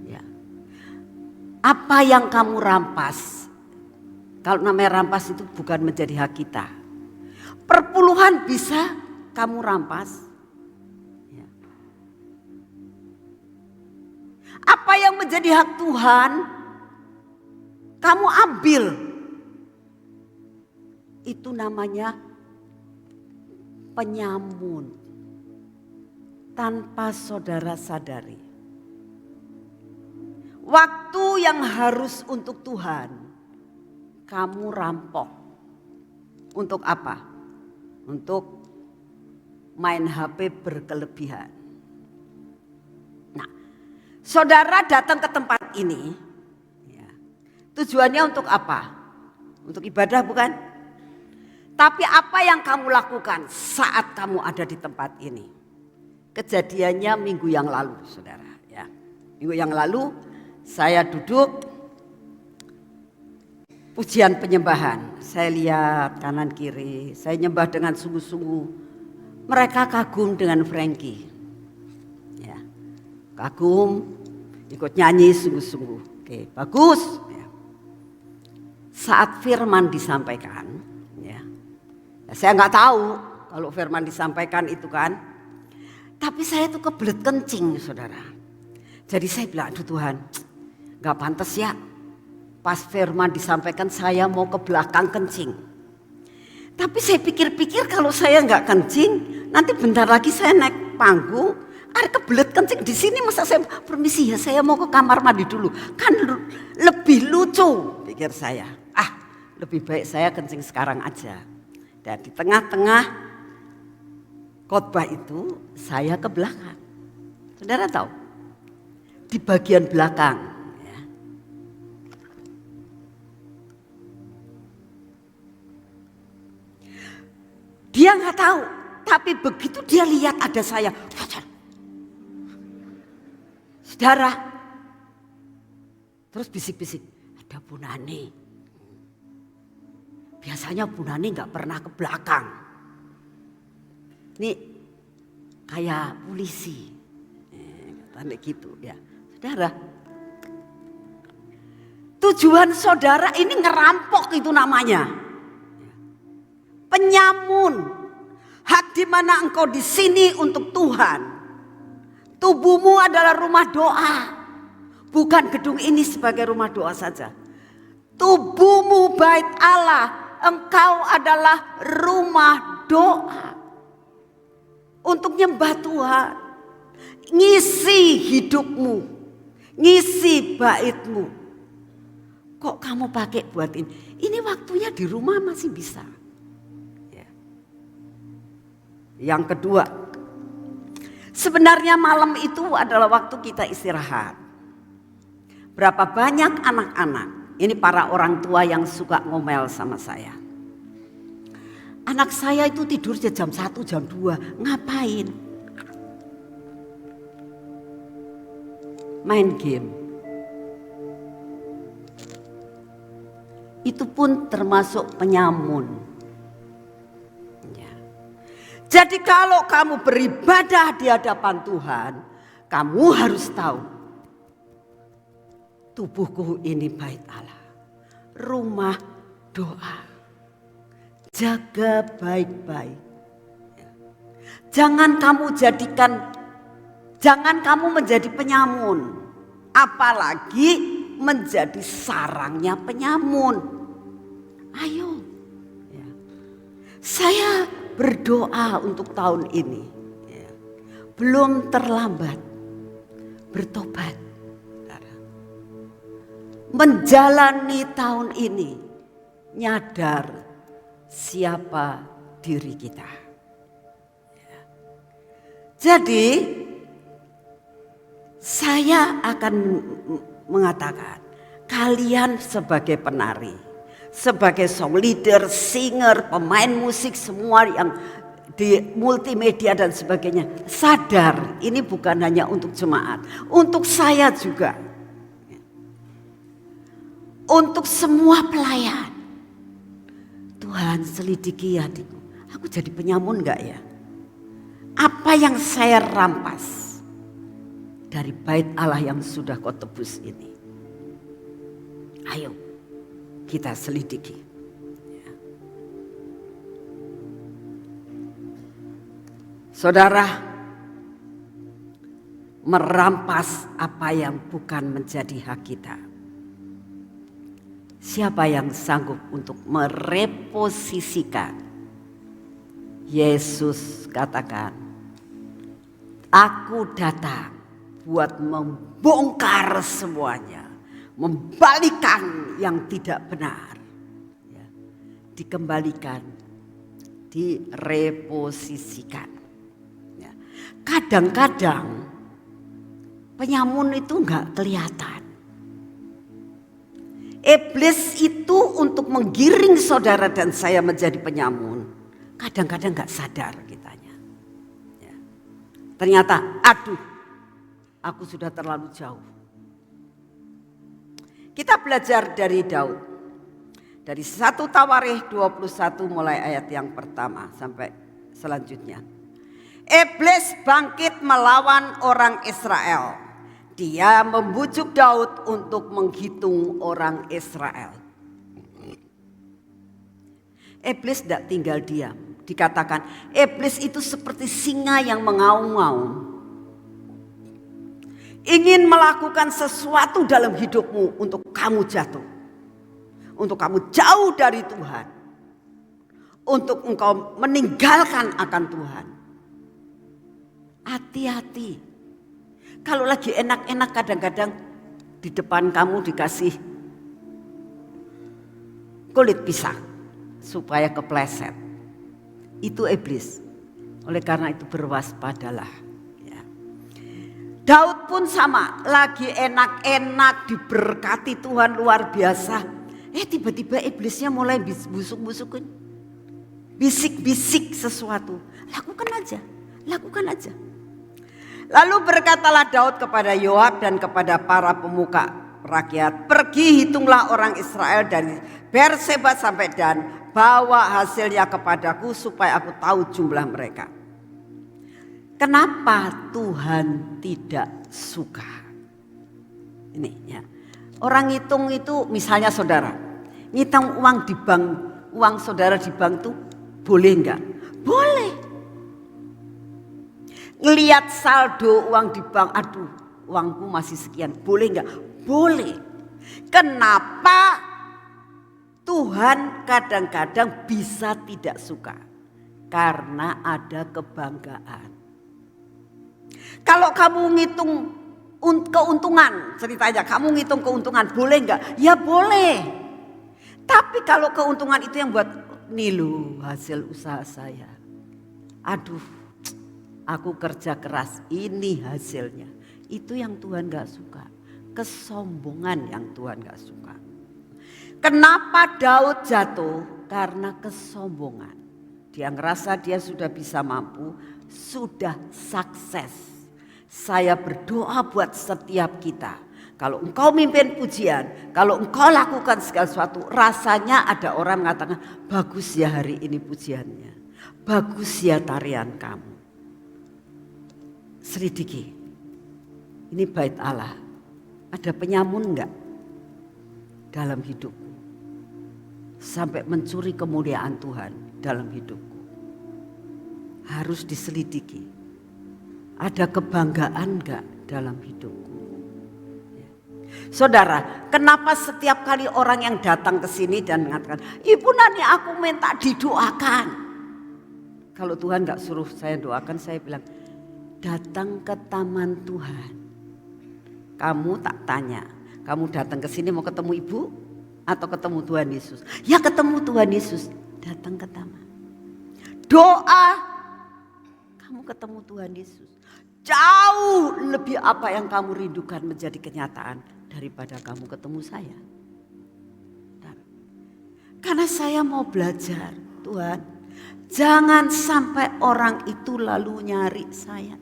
Ya. Apa yang kamu rampas? Kalau namanya rampas itu bukan menjadi hak kita. Perpuluhan bisa kamu rampas. Ya. Apa yang menjadi hak Tuhan, kamu ambil. Itu namanya penyamun. Tanpa saudara sadari. Waktu yang harus untuk Tuhan, kamu rampok. Untuk apa? Untuk main HP berkelebihan. Nah, saudara datang ke tempat ini, ya, tujuannya untuk apa? Untuk ibadah bukan? Tapi apa yang kamu lakukan saat kamu ada di tempat ini? Kejadiannya minggu yang lalu, saudara. Ya. Minggu yang lalu saya duduk pujian penyembahan. Saya lihat kanan kiri, saya nyembah dengan sungguh-sungguh. Mereka kagum dengan Frankie. Ya. Kagum, ikut nyanyi sungguh-sungguh. Oke, bagus. Ya. Saat firman disampaikan, ya, saya nggak tahu kalau firman disampaikan itu kan. Tapi saya itu kebelet kencing, saudara. Jadi saya bilang, aduh Tuhan, gak pantas ya. Pas firman disampaikan saya mau ke belakang kencing. Tapi saya pikir-pikir kalau saya gak kencing, nanti bentar lagi saya naik panggung, ada kebelet kencing di sini masa saya permisi ya, saya mau ke kamar mandi dulu. Kan lebih lucu, pikir saya. Lebih baik saya kencing sekarang aja. Dan di tengah-tengah khotbah itu saya ke belakang. Saudara tahu? Di bagian belakang Dia nggak tahu, tapi begitu dia lihat ada saya, saudara, terus bisik-bisik, ada Bu Nani. Biasanya Bu Nani nggak pernah ke belakang. Ini kayak polisi, tanda gitu ya, saudara. Tujuan saudara ini ngerampok itu namanya. Penyamun. Hak di mana engkau di sini untuk Tuhan. Tubuhmu adalah rumah doa. Bukan gedung ini sebagai rumah doa saja. Tubuhmu bait Allah. Engkau adalah rumah doa. Untuk nyembah Tuhan. Ngisi hidupmu. Ngisi baitmu. Kok kamu pakai buat ini? Ini waktunya di rumah masih bisa. Ya. Yang kedua, sebenarnya malam itu adalah waktu kita istirahat. Berapa banyak anak-anak, ini para orang tua yang suka ngomel sama saya. Anak saya itu tidur jam 1, jam 2, ngapain? Main game. Itu pun termasuk penyamun. Ya. Jadi kalau kamu beribadah di hadapan Tuhan, kamu harus tahu, tubuhku ini bait Allah, rumah doa. Jaga baik-baik. Ya. Jangan kamu menjadi penyamun, apalagi menjadi sarangnya penyamun. Ayo, ya. Saya berdoa untuk tahun ini, ya. Belum terlambat bertobat. Menjalani tahun ini, nyadar siapa diri kita. Ya. Jadi, saya akan mengatakan, kalian sebagai penari, sebagai song leader, singer, pemain musik, semua yang di multimedia dan sebagainya, sadar ini bukan hanya untuk jemaat, untuk saya juga, untuk semua pelayan. Tuhan, selidiki hatiku, aku jadi penyamun gak ya? Apa yang saya rampas dari bait Allah yang sudah kau tebus ini? Ayo kita selidiki. Ya. Saudara, merampas apa yang bukan menjadi hak kita. Siapa yang sanggup untuk mereposisikan? Yesus katakan, aku datang buat membongkar semuanya. Membalikan yang tidak benar, ya, dikembalikan, direposisikan. Ya. Kadang-kadang penyamun itu nggak kelihatan. Iblis itu untuk menggiring saudara dan saya menjadi penyamun, kadang-kadang nggak sadar kitanya. Ya. Ternyata, aduh, aku sudah terlalu jauh. Kita belajar dari Daud. Dari 1 Tawarikh 21 mulai ayat yang pertama sampai selanjutnya. Iblis bangkit melawan orang Israel. Dia membujuk Daud untuk menghitung orang Israel. Iblis tidak tinggal diam. Dikatakan iblis itu seperti singa yang mengaum-ngaum. Ingin melakukan sesuatu dalam hidupmu untuk kamu jatuh. Untuk kamu jauh dari Tuhan. Untuk engkau meninggalkan akan Tuhan. Hati-hati. Kalau lagi enak-enak kadang-kadang di depan kamu dikasih kulit pisang. Supaya kepleset. Itu iblis. Oleh karena itu berwaspadalah. Daud pun sama, lagi enak-enak diberkati Tuhan luar biasa. Tiba-tiba iblisnya mulai busuk-busukin. bisik-bisik sesuatu. Lakukan aja, lakukan aja. Lalu berkatalah Daud kepada Yoab dan kepada para pemuka rakyat, pergi hitunglah orang Israel dari Berseba sampai Dan, bawa hasilnya kepadaku supaya aku tahu jumlah mereka. Kenapa Tuhan tidak suka? Ini ya. Orang ngitung itu misalnya saudara, ngitung uang di bank, uang saudara di bank tuh boleh enggak? Boleh. Ngelihat saldo uang di bank, aduh uangku masih sekian, boleh enggak? Boleh. Kenapa Tuhan kadang-kadang bisa tidak suka? Karena ada kebanggaan. Kalau kamu ngitung keuntungan, ceritanya kamu ngitung keuntungan, boleh enggak? Ya boleh. Tapi kalau keuntungan itu yang buat, nih loh hasil usaha saya. Aduh, aku kerja keras, ini hasilnya. Itu yang Tuhan gak suka. Kesombongan yang Tuhan gak suka. Kenapa Daud jatuh? Karena kesombongan. Dia ngerasa dia sudah bisa mampu, sudah sukses. Saya berdoa buat setiap kita. Kalau engkau mimpin pujian, kalau engkau lakukan segala sesuatu, rasanya ada orang mengatakan, bagus ya hari ini pujiannya. Bagus ya tarian kamu. Selidiki, ini bait Allah. Ada penyamun enggak dalam hidupku? Sampai mencuri kemuliaan Tuhan dalam hidupku. Harus diselidiki. Ada kebanggaan enggak dalam hidupku? Ya. Saudara, kenapa setiap kali orang yang datang ke sini dan mengatakan, Ibu Nani aku minta didoakan. Kalau Tuhan enggak suruh saya doakan, saya bilang, datang ke taman Tuhan. Kamu tak tanya, kamu datang ke sini mau ketemu Ibu atau ketemu Tuhan Yesus? Ya ketemu Tuhan Yesus, datang ke taman. Doa, kamu ketemu Tuhan Yesus. Jauh lebih apa yang kamu rindukan menjadi kenyataan daripada kamu ketemu saya. Karena saya mau belajar, Tuhan, jangan sampai orang itu lalu nyari saya.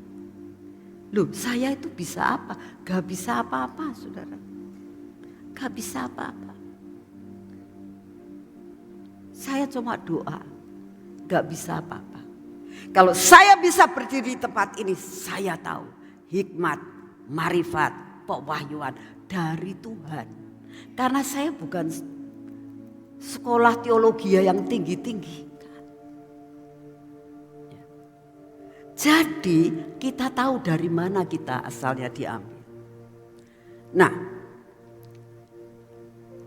Loh, saya itu bisa apa? Gak bisa apa-apa, saudara. Gak bisa apa-apa. Saya cuma doa, gak bisa apa-apa. Kalau saya bisa berdiri di tempat ini, saya tahu hikmat, marifat, pewahyuan dari Tuhan. Karena saya bukan sekolah teologi yang tinggi-tinggi. Jadi kita tahu dari mana kita asalnya diambil. Nah,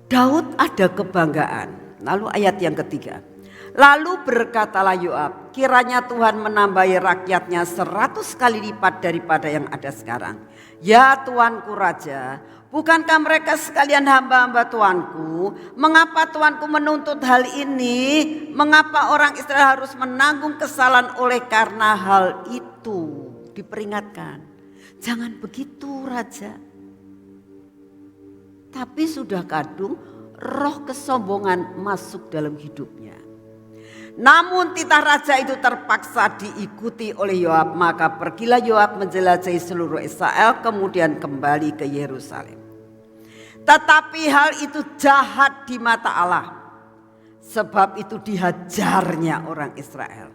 Daud ada kebanggaan. Lalu ayat yang ketiga. Lalu berkatalah Yoab, kiranya Tuhan menambahi rakyatnya 100 kali lipat daripada yang ada sekarang. Ya Tuanku Raja, bukankah mereka sekalian hamba-hamba Tuanku? Mengapa Tuanku menuntut hal ini? Mengapa orang Israel harus menanggung kesalahan oleh karena hal itu? Diperingatkan, jangan begitu Raja. Tapi sudah kadung roh kesombongan masuk dalam hidupnya. Namun titah raja itu terpaksa diikuti oleh Yoab. Maka pergilah Yoab menjelajahi seluruh Israel, kemudian kembali ke Yerusalem. Tetapi hal itu jahat di mata Allah, sebab itu dihajarnya orang Israel.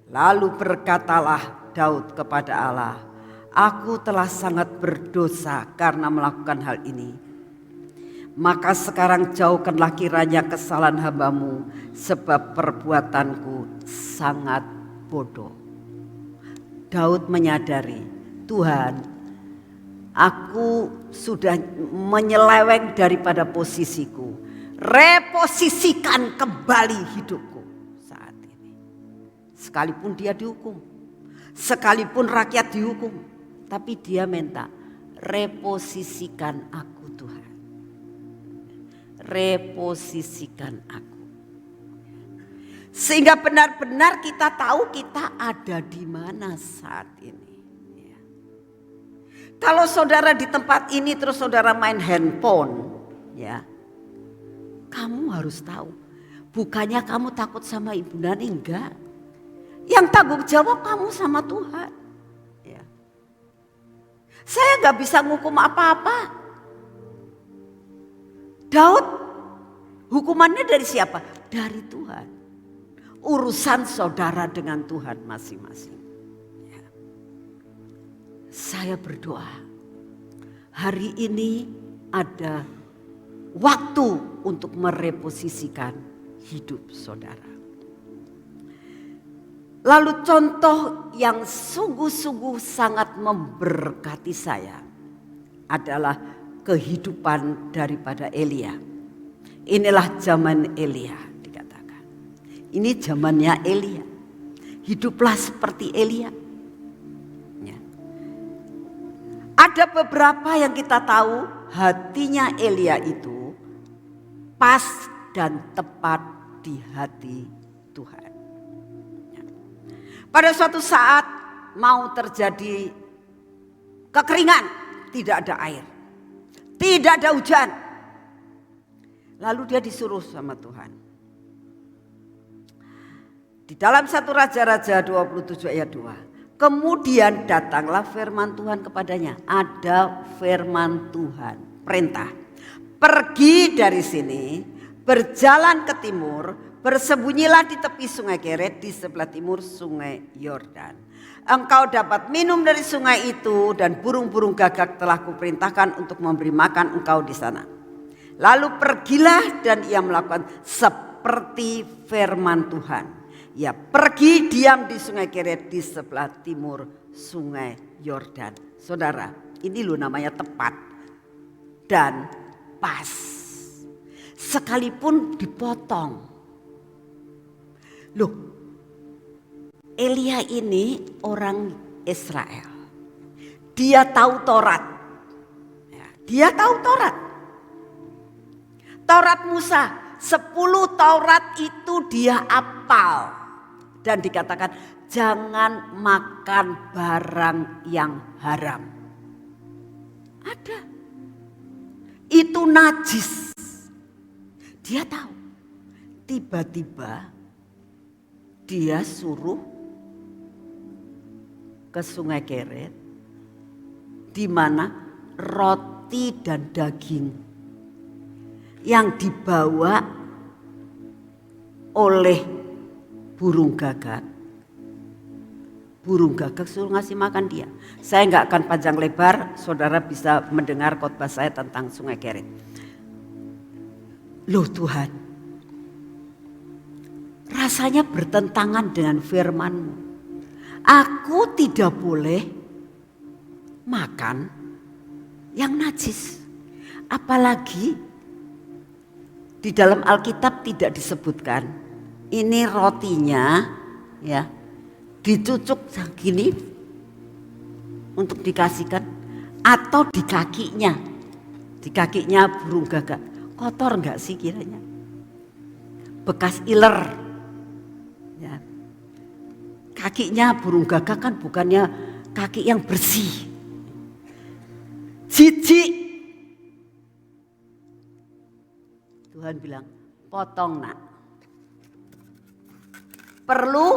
Lalu berkatalah Daud kepada Allah, aku telah sangat berdosa karena melakukan hal ini. Maka sekarang jauhkanlah kiranya kesalahan hamba-Mu, sebab perbuatanku sangat bodoh. Daud menyadari, Tuhan, aku sudah menyeleweng daripada posisiku. Reposisikan kembali hidupku saat ini. Sekalipun dia dihukum, sekalipun rakyat dihukum, tapi dia minta, reposisikan aku Tuhan. Reposisikan aku. Sehingga benar-benar kita tahu kita ada di mana saat ini. Ya. Kalau saudara di tempat ini terus saudara main handphone, ya, kamu harus tahu Bukannya kamu takut sama Ibu Nani, enggak. Yang tanggung jawab kamu sama Tuhan. Ya. Saya enggak bisa ngukum apa-apa. Daud hukumannya dari siapa? Dari Tuhan. Urusan saudara dengan Tuhan masing-masing. Ya. Saya berdoa hari ini ada waktu untuk mereposisikan hidup saudara. Lalu contoh yang sungguh-sungguh sangat memberkati saya adalah kehidupan daripada Elia. Inilah zaman Elia dikatakan. Ini zamannya Elia. Hiduplah seperti Elia. Ya. Ada beberapa yang kita tahu hatinya Elia itu pas dan tepat di hati Tuhan. Pada suatu saat mau terjadi kekeringan, tidak ada air, tidak ada hujan. Lalu dia disuruh sama Tuhan. Di dalam 1 Raja-Raja 27 ayat 2. Kemudian datanglah firman Tuhan kepadanya. Ada firman Tuhan, perintah. Pergi dari sini, berjalan ke timur. Bersembunyilah di tepi sungai Keret di sebelah timur sungai Yordan. Engkau dapat minum dari sungai itu dan burung-burung gagak telah kuperintahkan untuk memberi makan engkau di sana. Lalu pergilah dan ia melakukan seperti firman Tuhan. Ia pergi diam di sungai Keret di sebelah timur sungai Yordan. Saudara, ini loh namanya tepat dan pas. Sekalipun dipotong. Loh, Elia ini orang Israel. Dia tahu Taurat. Ya, dia tahu Taurat. Taurat Musa, 10 Taurat itu dia hafal. Dan dikatakan jangan makan barang yang haram. Ada. Itu najis. Dia tahu. Tiba-tiba dia suruh ke sungai Keret di mana roti dan daging yang dibawa oleh burung gagak. Burung gagak suruh ngasih makan dia. Saya nggak akan panjang lebar, saudara bisa mendengar khotbah saya tentang sungai Keret. Loh Tuhan, rasanya bertentangan dengan firman-Mu. Aku tidak boleh makan yang najis. Apalagi di dalam Alkitab tidak disebutkan. Ini rotinya ya dicucuk segini untuk dikasihkan atau di kakinya. Di kakinya burung gagak. Kotor enggak sih kiranya? Bekas iler. Ya. Kakinya burung gagak kan bukannya kaki yang bersih. Jijik. Tuhan bilang, potong nak. Perlu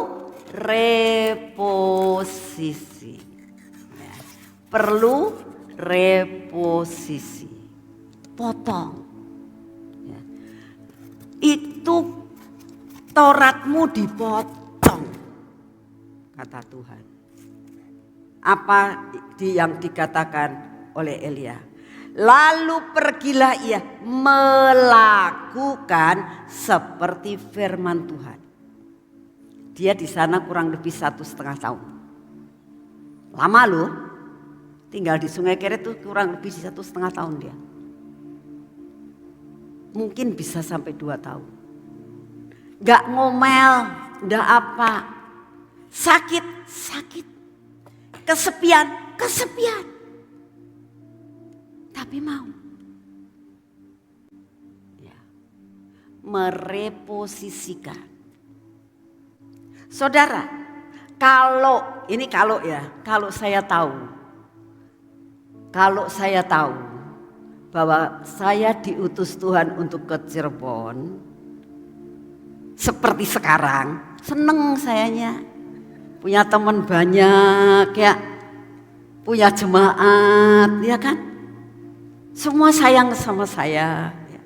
reposisi. Ya. Perlu reposisi. Potong. Ya. Itu Tauratmu dipotong, kata Tuhan. Apa yang dikatakan oleh Elia? Lalu pergilah ia melakukan seperti firman Tuhan. Dia di sana kurang lebih 1,5 tahun. Lama loh, tinggal di sungai Keret itu kurang lebih 1,5 tahun dia. Mungkin bisa sampai 2 tahun. Gak ngomel, gak apa. Sakit. Kesepian. Tapi mau. Ya. Mereposisikan. Saudara, kalau saya tahu bahwa saya diutus Tuhan untuk ke Cirebon, seperti sekarang, seneng sayanya. Punya teman banyak ya, punya jemaat ya kan. Semua sayang sama saya. Ya.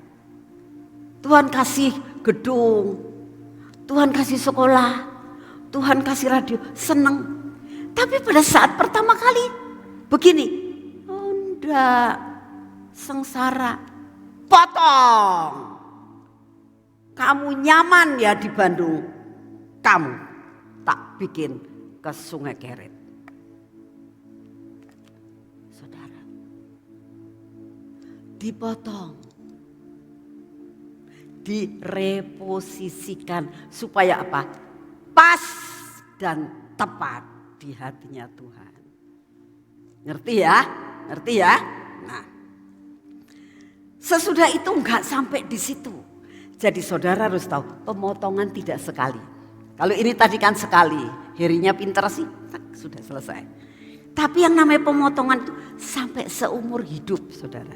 Tuhan kasih gedung, Tuhan kasih sekolah, Tuhan kasih radio, seneng. Tapi pada saat pertama kali begini, oh enggak, sengsara, potong. Kamu nyaman ya di Bandung, kamu tak bikin ke Sungai Keret. Saudara, dipotong, direposisikan supaya apa? Pas dan tepat di hatinya Tuhan. Ngerti ya? Ngerti ya? Nah, sesudah itu enggak sampai di situ. Jadi saudara harus tahu, pemotongan tidak sekali. Kalau ini tadi kan sekali, Herinya pintar sih, sudah selesai. Tapi yang namanya pemotongan itu sampai seumur hidup, saudara.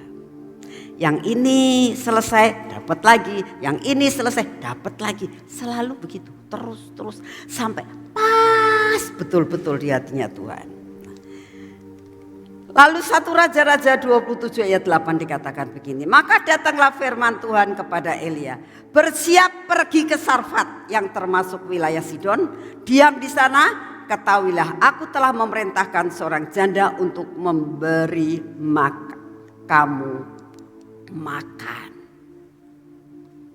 Yang ini selesai, dapat lagi. Yang ini selesai, dapat lagi. Selalu begitu, terus sampai pas betul-betul di hatinya Tuhan. Lalu 1 Raja-Raja 27 ayat 8 dikatakan begini. Maka datanglah firman Tuhan kepada Elia. Bersiap pergi ke Sarfat yang termasuk wilayah Sidon. Diam di sana, ketahuilah aku telah memerintahkan seorang janda untuk memberi kamu makan.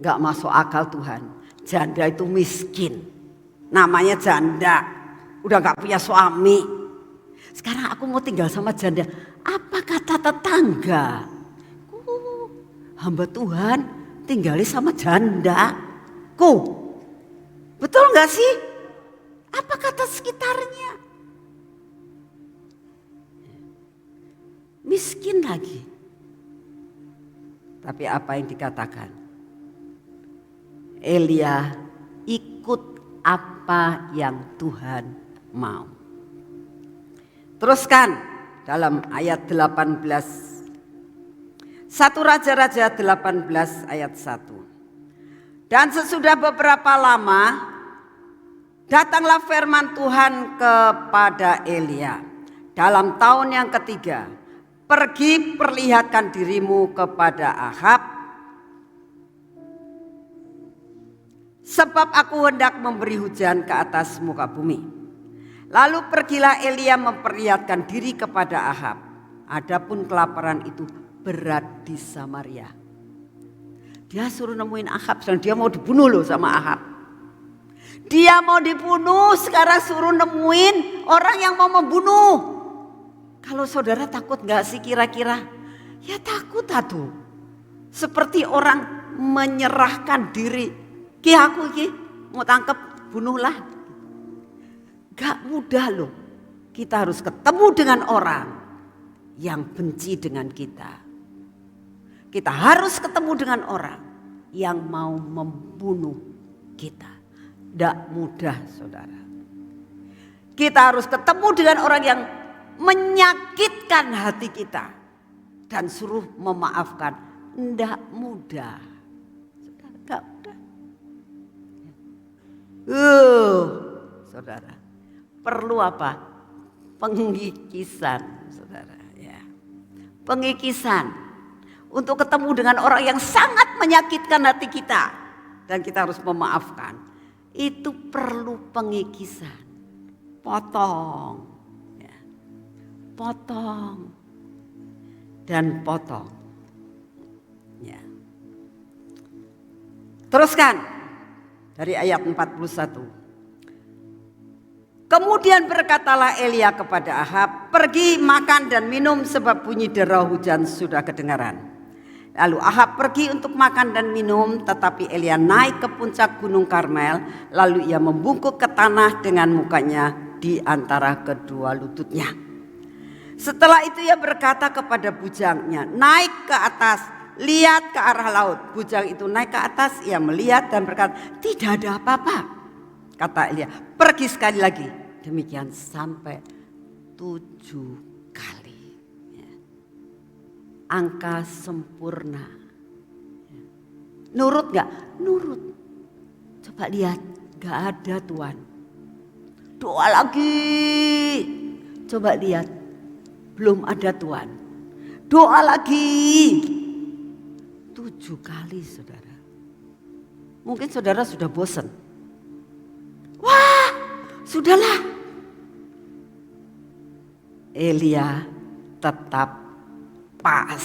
Gak masuk akal Tuhan. Janda itu miskin. Namanya janda. Udah gak punya suami. Sekarang aku mau tinggal sama janda. Apa kata tetangga? Hamba Tuhan tinggali sama janda. Betul gak sih? Apa kata sekitarnya? Miskin lagi. Tapi apa yang dikatakan? Elia ikut apa yang Tuhan mau. Teruskan dalam ayat 18. 1 Raja-Raja 18 ayat 1. Dan sesudah beberapa lama datanglah firman Tuhan kepada Elia. Dalam tahun yang ketiga, pergi perlihatkan dirimu kepada Ahab. Sebab aku hendak memberi hujan ke atas muka bumi. Lalu pergilah Elia memperlihatkan diri kepada Ahab. Adapun kelaparan itu berat di Samaria. Dia suruh nemuin Ahab dan dia mau dibunuh loh sama Ahab. Dia mau dibunuh, sekarang suruh nemuin orang yang mau membunuh. Kalau saudara takut gak sih kira-kira? Ya takut atuh. Seperti orang menyerahkan diri. Ki aku ki mau tangkap, bunuhlah. Gak mudah loh, kita harus ketemu dengan orang yang benci dengan kita. Kita harus ketemu dengan orang yang mau membunuh kita. Gak mudah saudara. Kita harus ketemu dengan orang yang menyakitkan hati kita. Dan suruh memaafkan. Gak mudah. Gak mudah. Saudara. Perlu apa? Pengikisan, saudara. Ya. Pengikisan untuk ketemu dengan orang yang sangat menyakitkan hati kita dan kita harus memaafkan. Itu perlu pengikisan. Potong, ya. Potong dan potong. Ya. Teruskan dari ayat 41. Kemudian berkatalah Elia kepada Ahab, pergi makan dan minum sebab bunyi derau hujan sudah kedengaran. Lalu Ahab pergi untuk makan dan minum, tetapi Elia naik ke puncak gunung Karmel, lalu ia membungkuk ke tanah dengan mukanya di antara kedua lututnya. Setelah itu ia berkata kepada bujangnya, naik ke atas, lihat ke arah laut. Bujang itu naik ke atas, ia melihat dan berkata, tidak ada apa-apa. Kata Elia, pergi sekali lagi. Demikian sampai 7 kali. Ya. Angka sempurna. Ya. Nurut gak? Nurut. Coba lihat, gak ada Tuhan. Doa lagi. Coba lihat, belum ada Tuhan. Doa lagi. 7 kali saudara. Mungkin saudara sudah bosan. Wah, sudahlah. Elia tetap pas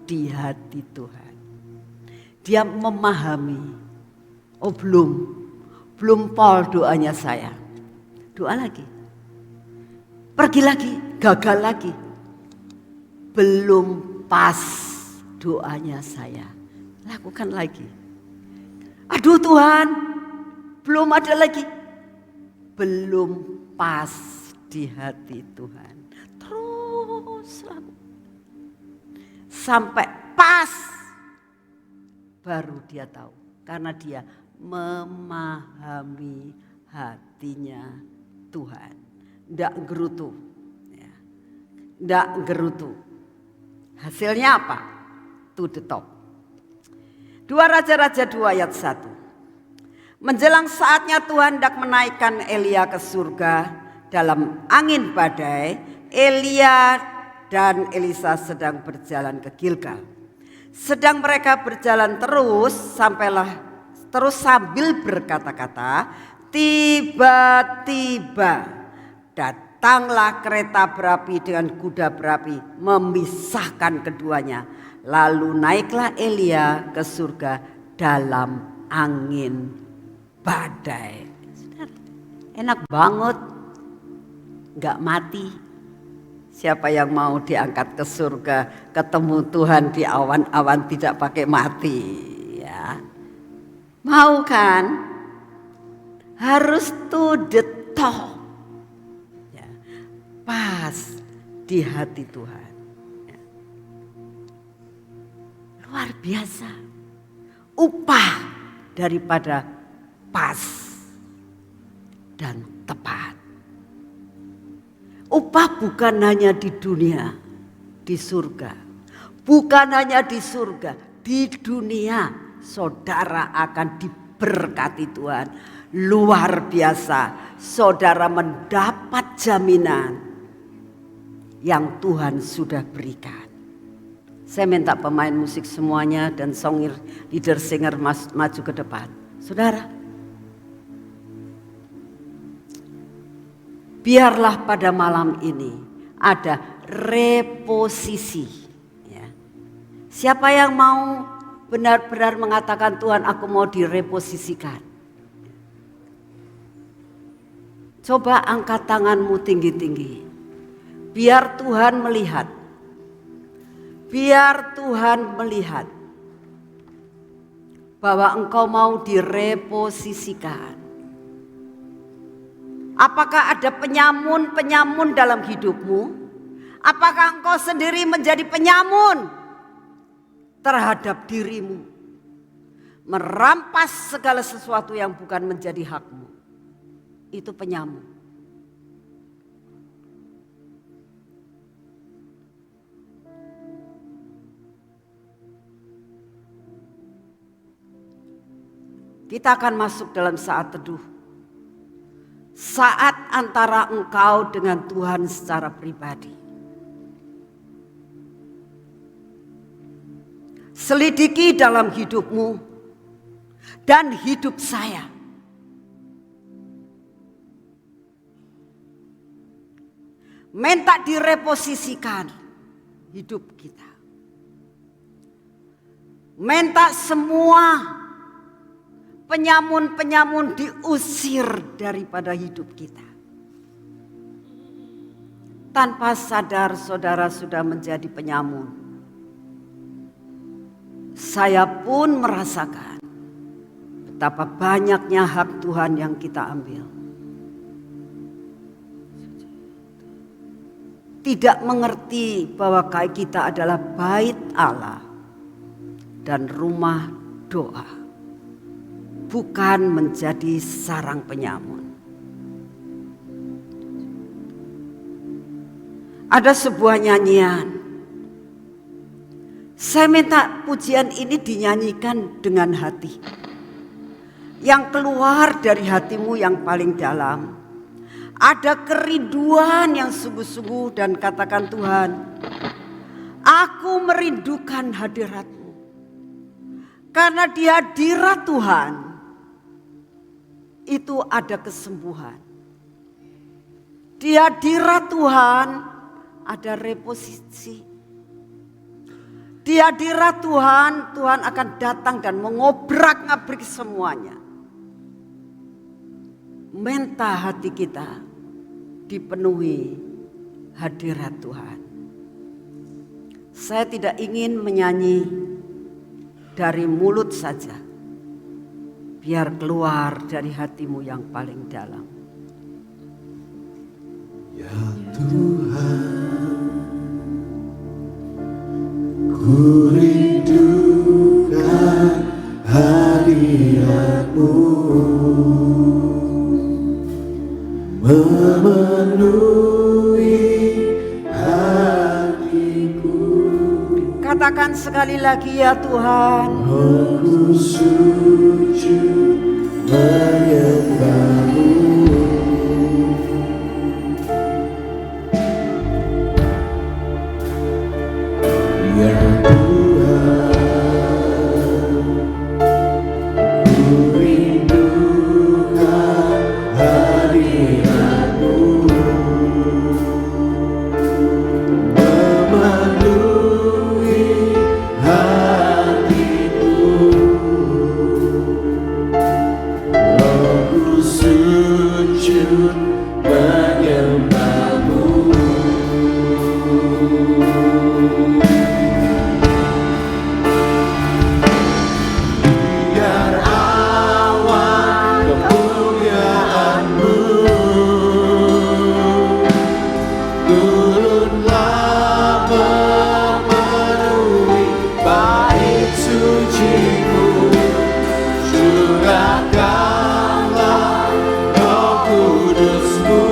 di hati Tuhan. Dia memahami. Oh belum pol doanya saya. Doa lagi. Pergi lagi, gagal lagi. Belum pas doanya saya. Lakukan lagi. Aduh Tuhan, belum ada lagi. Belum pas di hati Tuhan. Terus sampai pas baru dia tahu. Karena dia memahami hatinya Tuhan. Ndak gerutu. Ya. Ndak gerutu. Hasilnya apa? To the top. 2 Raja-Raja 2 ayat 1. Menjelang saatnya Tuhan hendak menaikkan Elia ke surga dalam angin badai, Elia dan Elisa sedang berjalan ke Gilgal. Sedang mereka berjalan terus sambil berkata-kata, tiba-tiba datanglah kereta berapi dengan kuda berapi memisahkan keduanya. Lalu naiklah Elia ke surga dalam angin badai. Enak banget, gak mati. Siapa yang mau diangkat ke surga, ketemu Tuhan di awan-awan tidak pakai mati, ya. Mau kan? Harus to the top. Ya. Pas di hati Tuhan. Ya. Luar biasa. Upah daripada pas dan tepat. Upah bukan hanya di dunia, di surga. Bukan hanya di surga, di dunia saudara akan diberkati Tuhan. Luar biasa, saudara mendapat jaminan yang Tuhan sudah berikan. Saya minta pemain musik semuanya dan song leader singer maju ke depan. Saudara, biarlah pada malam ini ada reposisi. Ya. Siapa yang mau benar-benar mengatakan Tuhan aku mau direposisikan? Coba angkat tanganmu tinggi-tinggi. Biar Tuhan melihat. Biar Tuhan melihat bahwa engkau mau direposisikan. Apakah ada penyamun-penyamun dalam hidupmu? Apakah engkau sendiri menjadi penyamun terhadap dirimu? Merampas segala sesuatu yang bukan menjadi hakmu. Itu penyamun. Kita akan masuk dalam saat teduh. Saat antara engkau dengan Tuhan secara pribadi. Selidiki dalam hidupmu dan hidup saya. Minta direposisikan hidup kita. Minta semua penyamun-penyamun diusir daripada hidup kita. Tanpa sadar saudara sudah menjadi penyamun. Saya pun merasakan betapa banyaknya hak Tuhan yang kita ambil. Tidak mengerti bahwa kita adalah bait Allah dan rumah doa. Bukan menjadi sarang penyamun. Ada sebuah nyanyian. Saya minta pujian ini dinyanyikan dengan hati. yang keluar dari hatimu yang paling dalam. Ada kerinduan yang sungguh-sungguh dan katakan, Tuhan, aku merindukan hadirat-Mu. Karena di hadirat Tuhan itu ada kesembuhan. Di hadirat Tuhan ada reposisi. Di hadirat Tuhan, Tuhan akan datang dan mengobrak-ngabrik semuanya. Minta hati kita dipenuhi hadirat Tuhan. Saya tidak ingin menyanyi dari mulut saja. Biar keluar dari hatimu yang paling dalam. Ya Tuhan, ku rindukan hadirat-Mu, memenuhi hatiku. Katakan sekali lagi, ya Tuhan, Aku sujud menyembah-Mu. Ya Tuhan, ku rindukan hadirat-Mu, memenuhi hatiku. Aku sujud menyembah-Mu. Biar awan kemuliaan-Mu turunlah memenuhi bait suci-Mu. Curahkanlah Roh Kudus-Mu,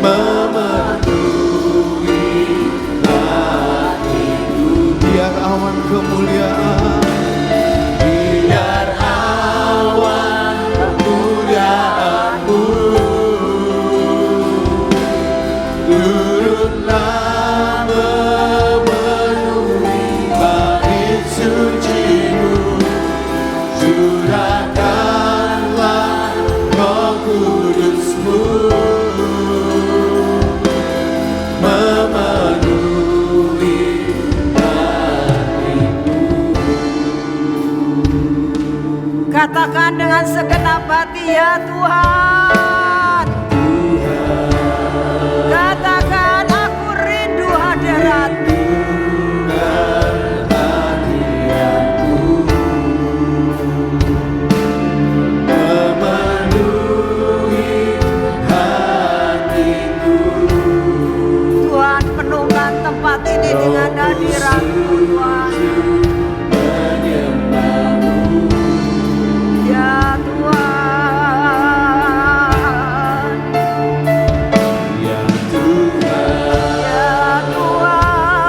memenuhi hatiku. Biar awan kemuliaan, biar awan kemuliaan-Mu turunlah memenuhi bait suci-Mu. Curahkanlah Roh Kudus-Mu, memenuhi hatiku. katakan dengan segenap hati, ya Tuhan. Katakan, aku rindu hadirat-Mu. Memenuhi hatiku. Tuhan, penuhkan tempat ini dengan hadirat-Mu, Tuhan. Menyembah-Mu. Ya Tuhan, Ya Tuhan, ya Tuhan.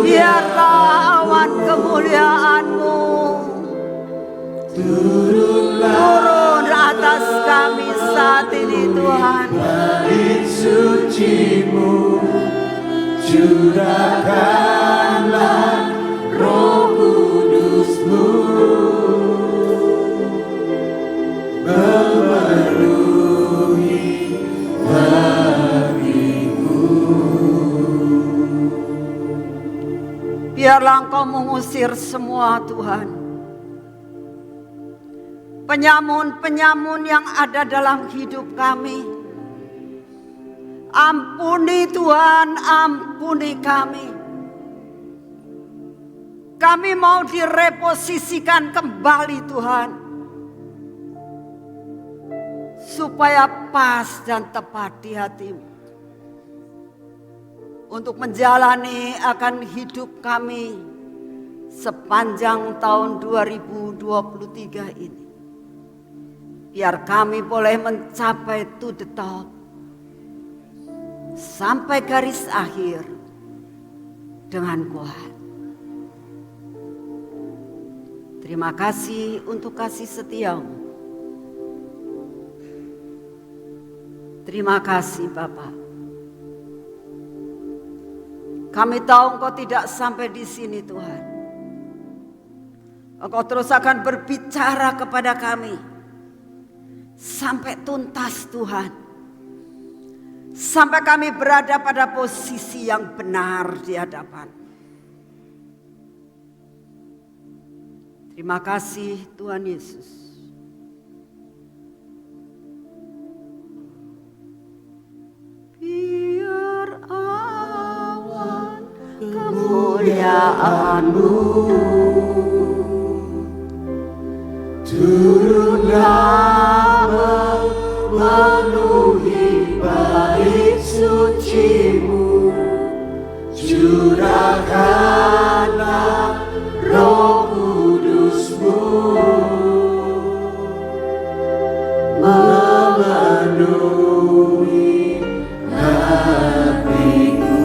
Biarlah awan kemuliaan-Mu turun atas kami saat ini Tuhan. Bait suci-Mu, curahkanlah Roh Kudus-Mu memenuhi hatiku. Biarlah Engkau mengusir semua Tuhan penyamun-penyamun yang ada dalam hidup kami. Ampuni Tuhan, ampuni kami. Kami mau direposisikan kembali Tuhan, supaya pas dan tepat di hati-Mu untuk menjalani akan hidup kami sepanjang tahun 2023 ini. Biar kami boleh mencapai to the top, sampai garis akhir dengan kuat. Terima kasih untuk kasih setia-Mu. Terima kasih Bapak. Kami tahu Engkau tidak sampai di sini Tuhan. Engkau terus akan berbicara kepada kami sampai tuntas Tuhan. Sampai kami berada pada posisi yang benar di hadapan. Terima kasih Tuhan Yesus. Biar awan kemuliaan-Mu turunlah memenuhi bait suci-Mu, curahkanlah Roh Kudus-Mu memenuhi hatiku.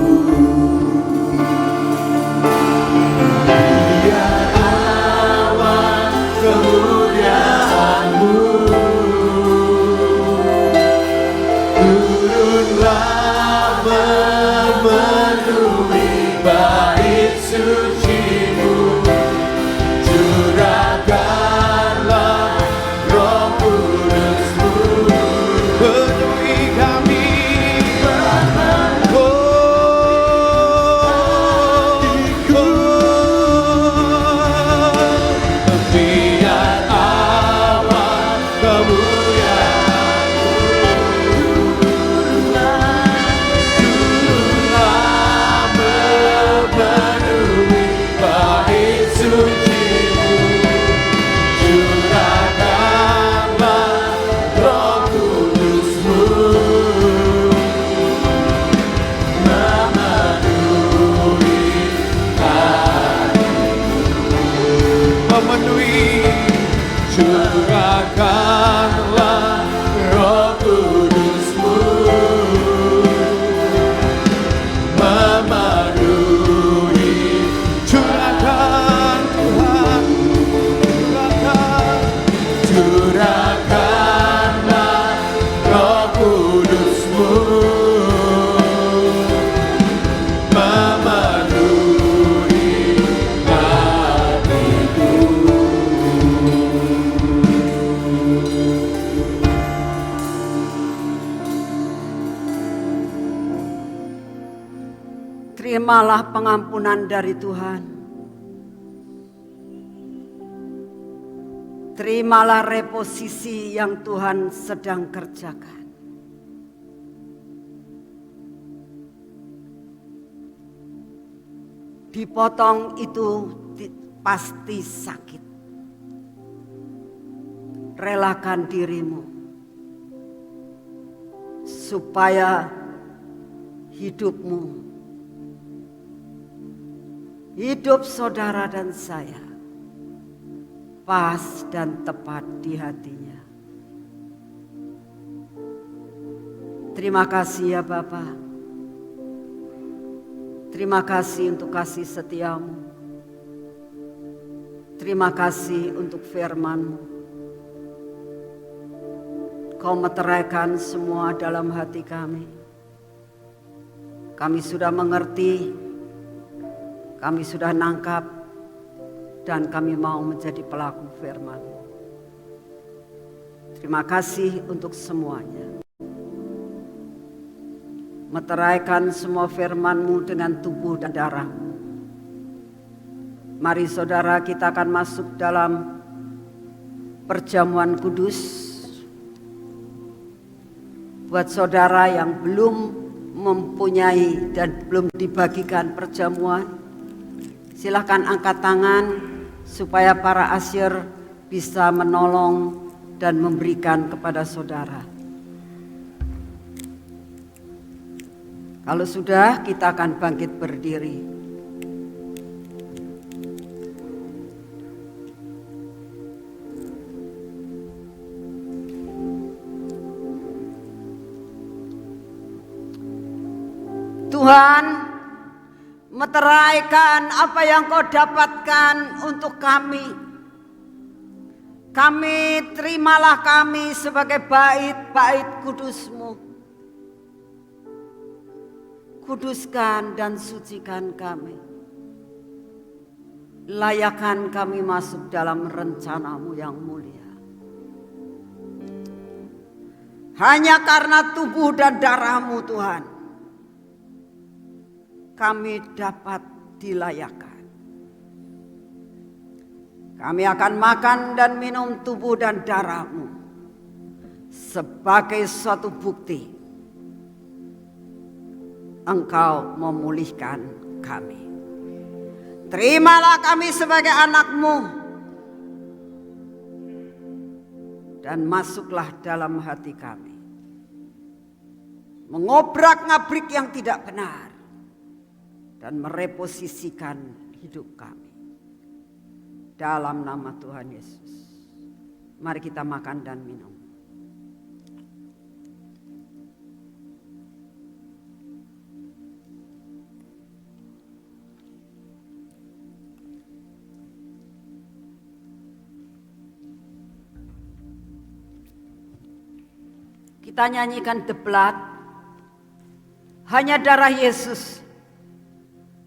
Biar awan kemuliaan-Mu turunlah memenuhi bait suci-Mu, curahkanlah Roh Kudus-Mu penuhi kami. Biar awan kemuliaan-Mu turunlah memenuhi bait suci-Mu, curahkanlah Roh Kudus-Mu memenuhi, curahkanlah Roh Kudus-Mu memenuhi, curahkan Tuhan, curahkanlah Roh Kudus-Mu memenuhi hatiku. Terimalah pengampunan dari Tuhan. Terimalah reposisi yang Tuhan sedang kerjakan. Dipotong itu pasti sakit. Relakan dirimu supaya hidupmu, hidup saudara dan saya pas dan tepat di hatinya. Terima kasih ya Bapa. Terima kasih untuk kasih setiamu. Terima kasih untuk firman-Mu. Kau meteraikan semua dalam hati kami. Kami sudah mengerti, kami sudah nangkap, dan kami mau menjadi pelaku firman-Mu. Terima kasih untuk semuanya. Meteraikan semua firman-Mu dengan tubuh dan darah-Mu. Mari saudara, kita akan masuk dalam perjamuan kudus. Buat saudara yang belum mempunyai dan belum dibagikan perjamuan, silakan angkat tangan supaya para asyir bisa menolong dan memberikan kepada saudara. Kalau sudah, kita akan bangkit berdiri. Tuhan, meteraikan apa yang Kau dapatkan untuk kami. Terimalah kami sebagai bait-bait kudus-Mu. Kuduskan dan sucikan kami. Layakkan kami masuk dalam rencana-Mu yang mulia. Hanya karena tubuh dan darah-Mu Tuhan, kami dapat dilayakkan. Kami akan makan dan minum tubuh dan darah-Mu sebagai suatu bukti Engkau memulihkan kami. Terimalah kami sebagai anak-Mu dan masuklah dalam hati kami. Mengobrak-ngabrik yang tidak benar dan mereposisikan hidup kami. Dalam nama Tuhan Yesus. Mari kita makan dan minum. Kita nyanyikan The Blood. Hanya darah Yesus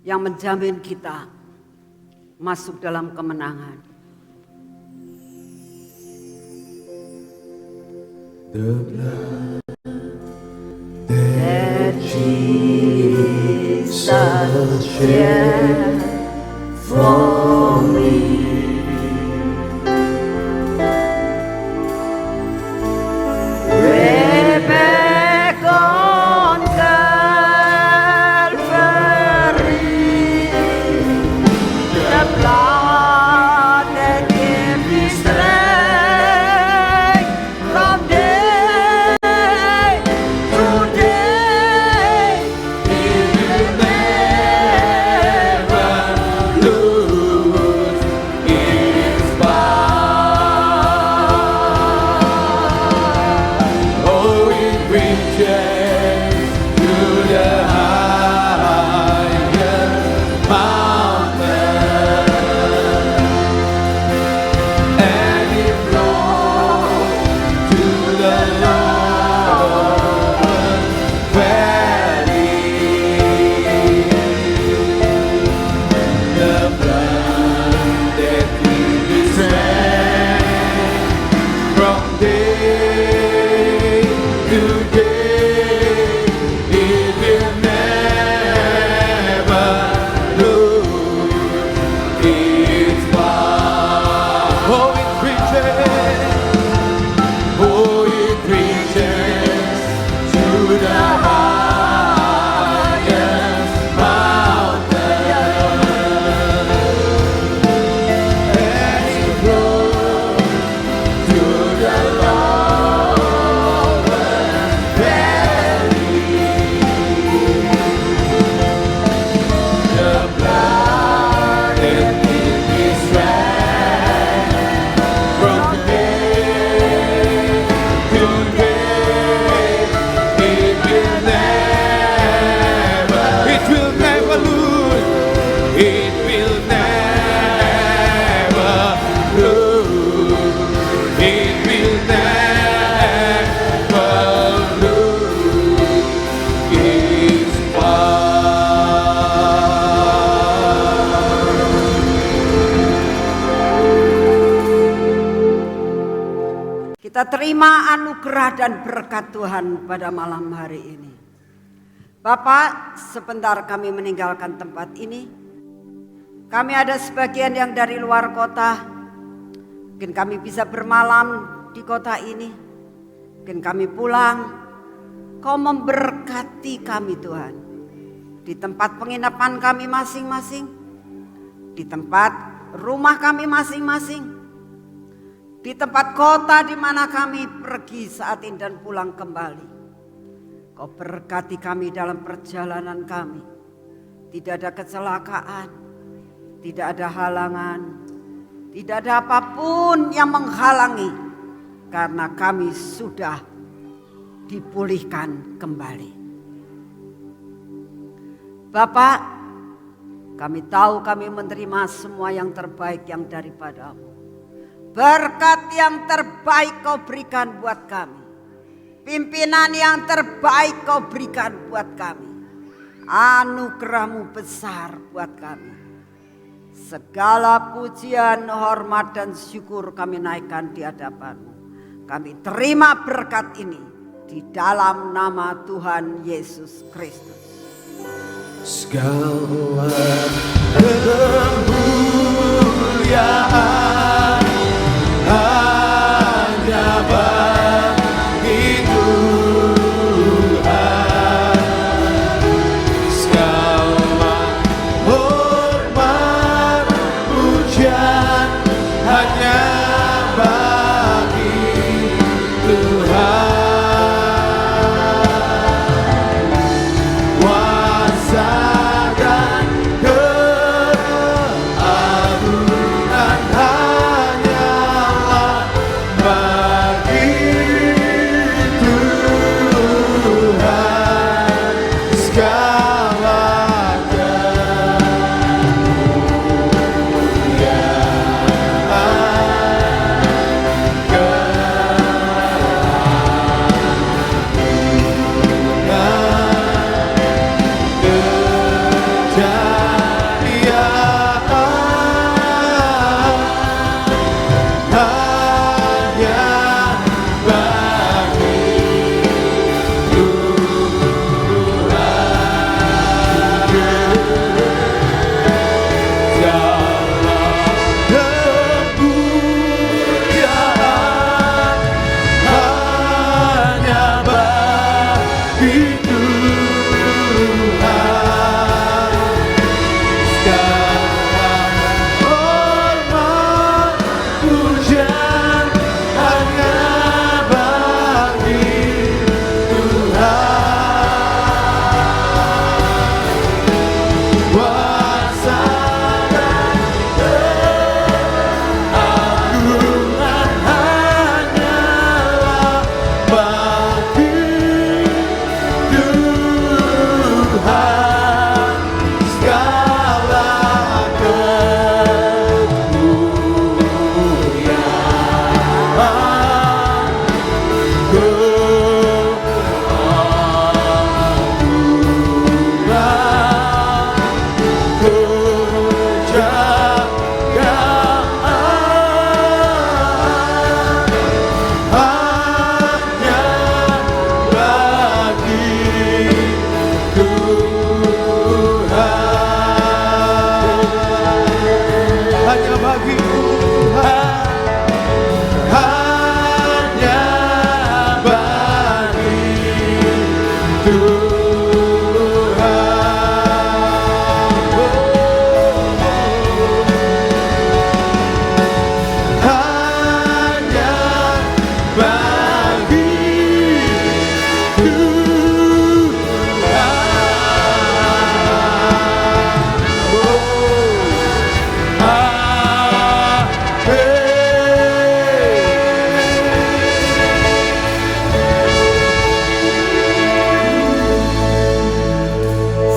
yang menjamin kita masuk dalam kemenangan. The blood That Jesus shed for me. Way back on Calvary, the blood that gave me strength from day to day, it will never Kita terima anugerah dan berkat Tuhan pada malam hari ini. Bapak, sebentar kami meninggalkan tempat ini. Kami ada sebagian yang dari luar kota. Mungkin kami bisa bermalam di kota ini. Mungkin kami pulang. Kau memberkati kami Tuhan. Di tempat penginapan kami masing-masing. Di tempat rumah kami masing-masing. Di tempat kota di mana kami pergi saat ini dan pulang kembali. Kau berkati kami dalam perjalanan kami. Tidak ada kecelakaan, tidak ada halangan, tidak ada apapun yang menghalangi. Karena kami sudah dipulihkan kembali. Bapak, kami tahu kami menerima semua yang terbaik yang daripada-Mu. Berkat yang terbaik Kau berikan buat kami. Pimpinan yang terbaik Kau berikan buat kami. Anugerah-Mu besar buat kami. Segala pujian, hormat dan syukur kami naikkan di hadapan-Mu. Kami terima berkat ini di dalam nama Tuhan Yesus Kristus. Segala kemuliaan hanya bagi Tuhan. Segala hormat pujian hanya bagi Tuhan.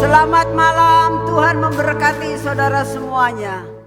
Selamat malam, Tuhan memberkati saudara semuanya.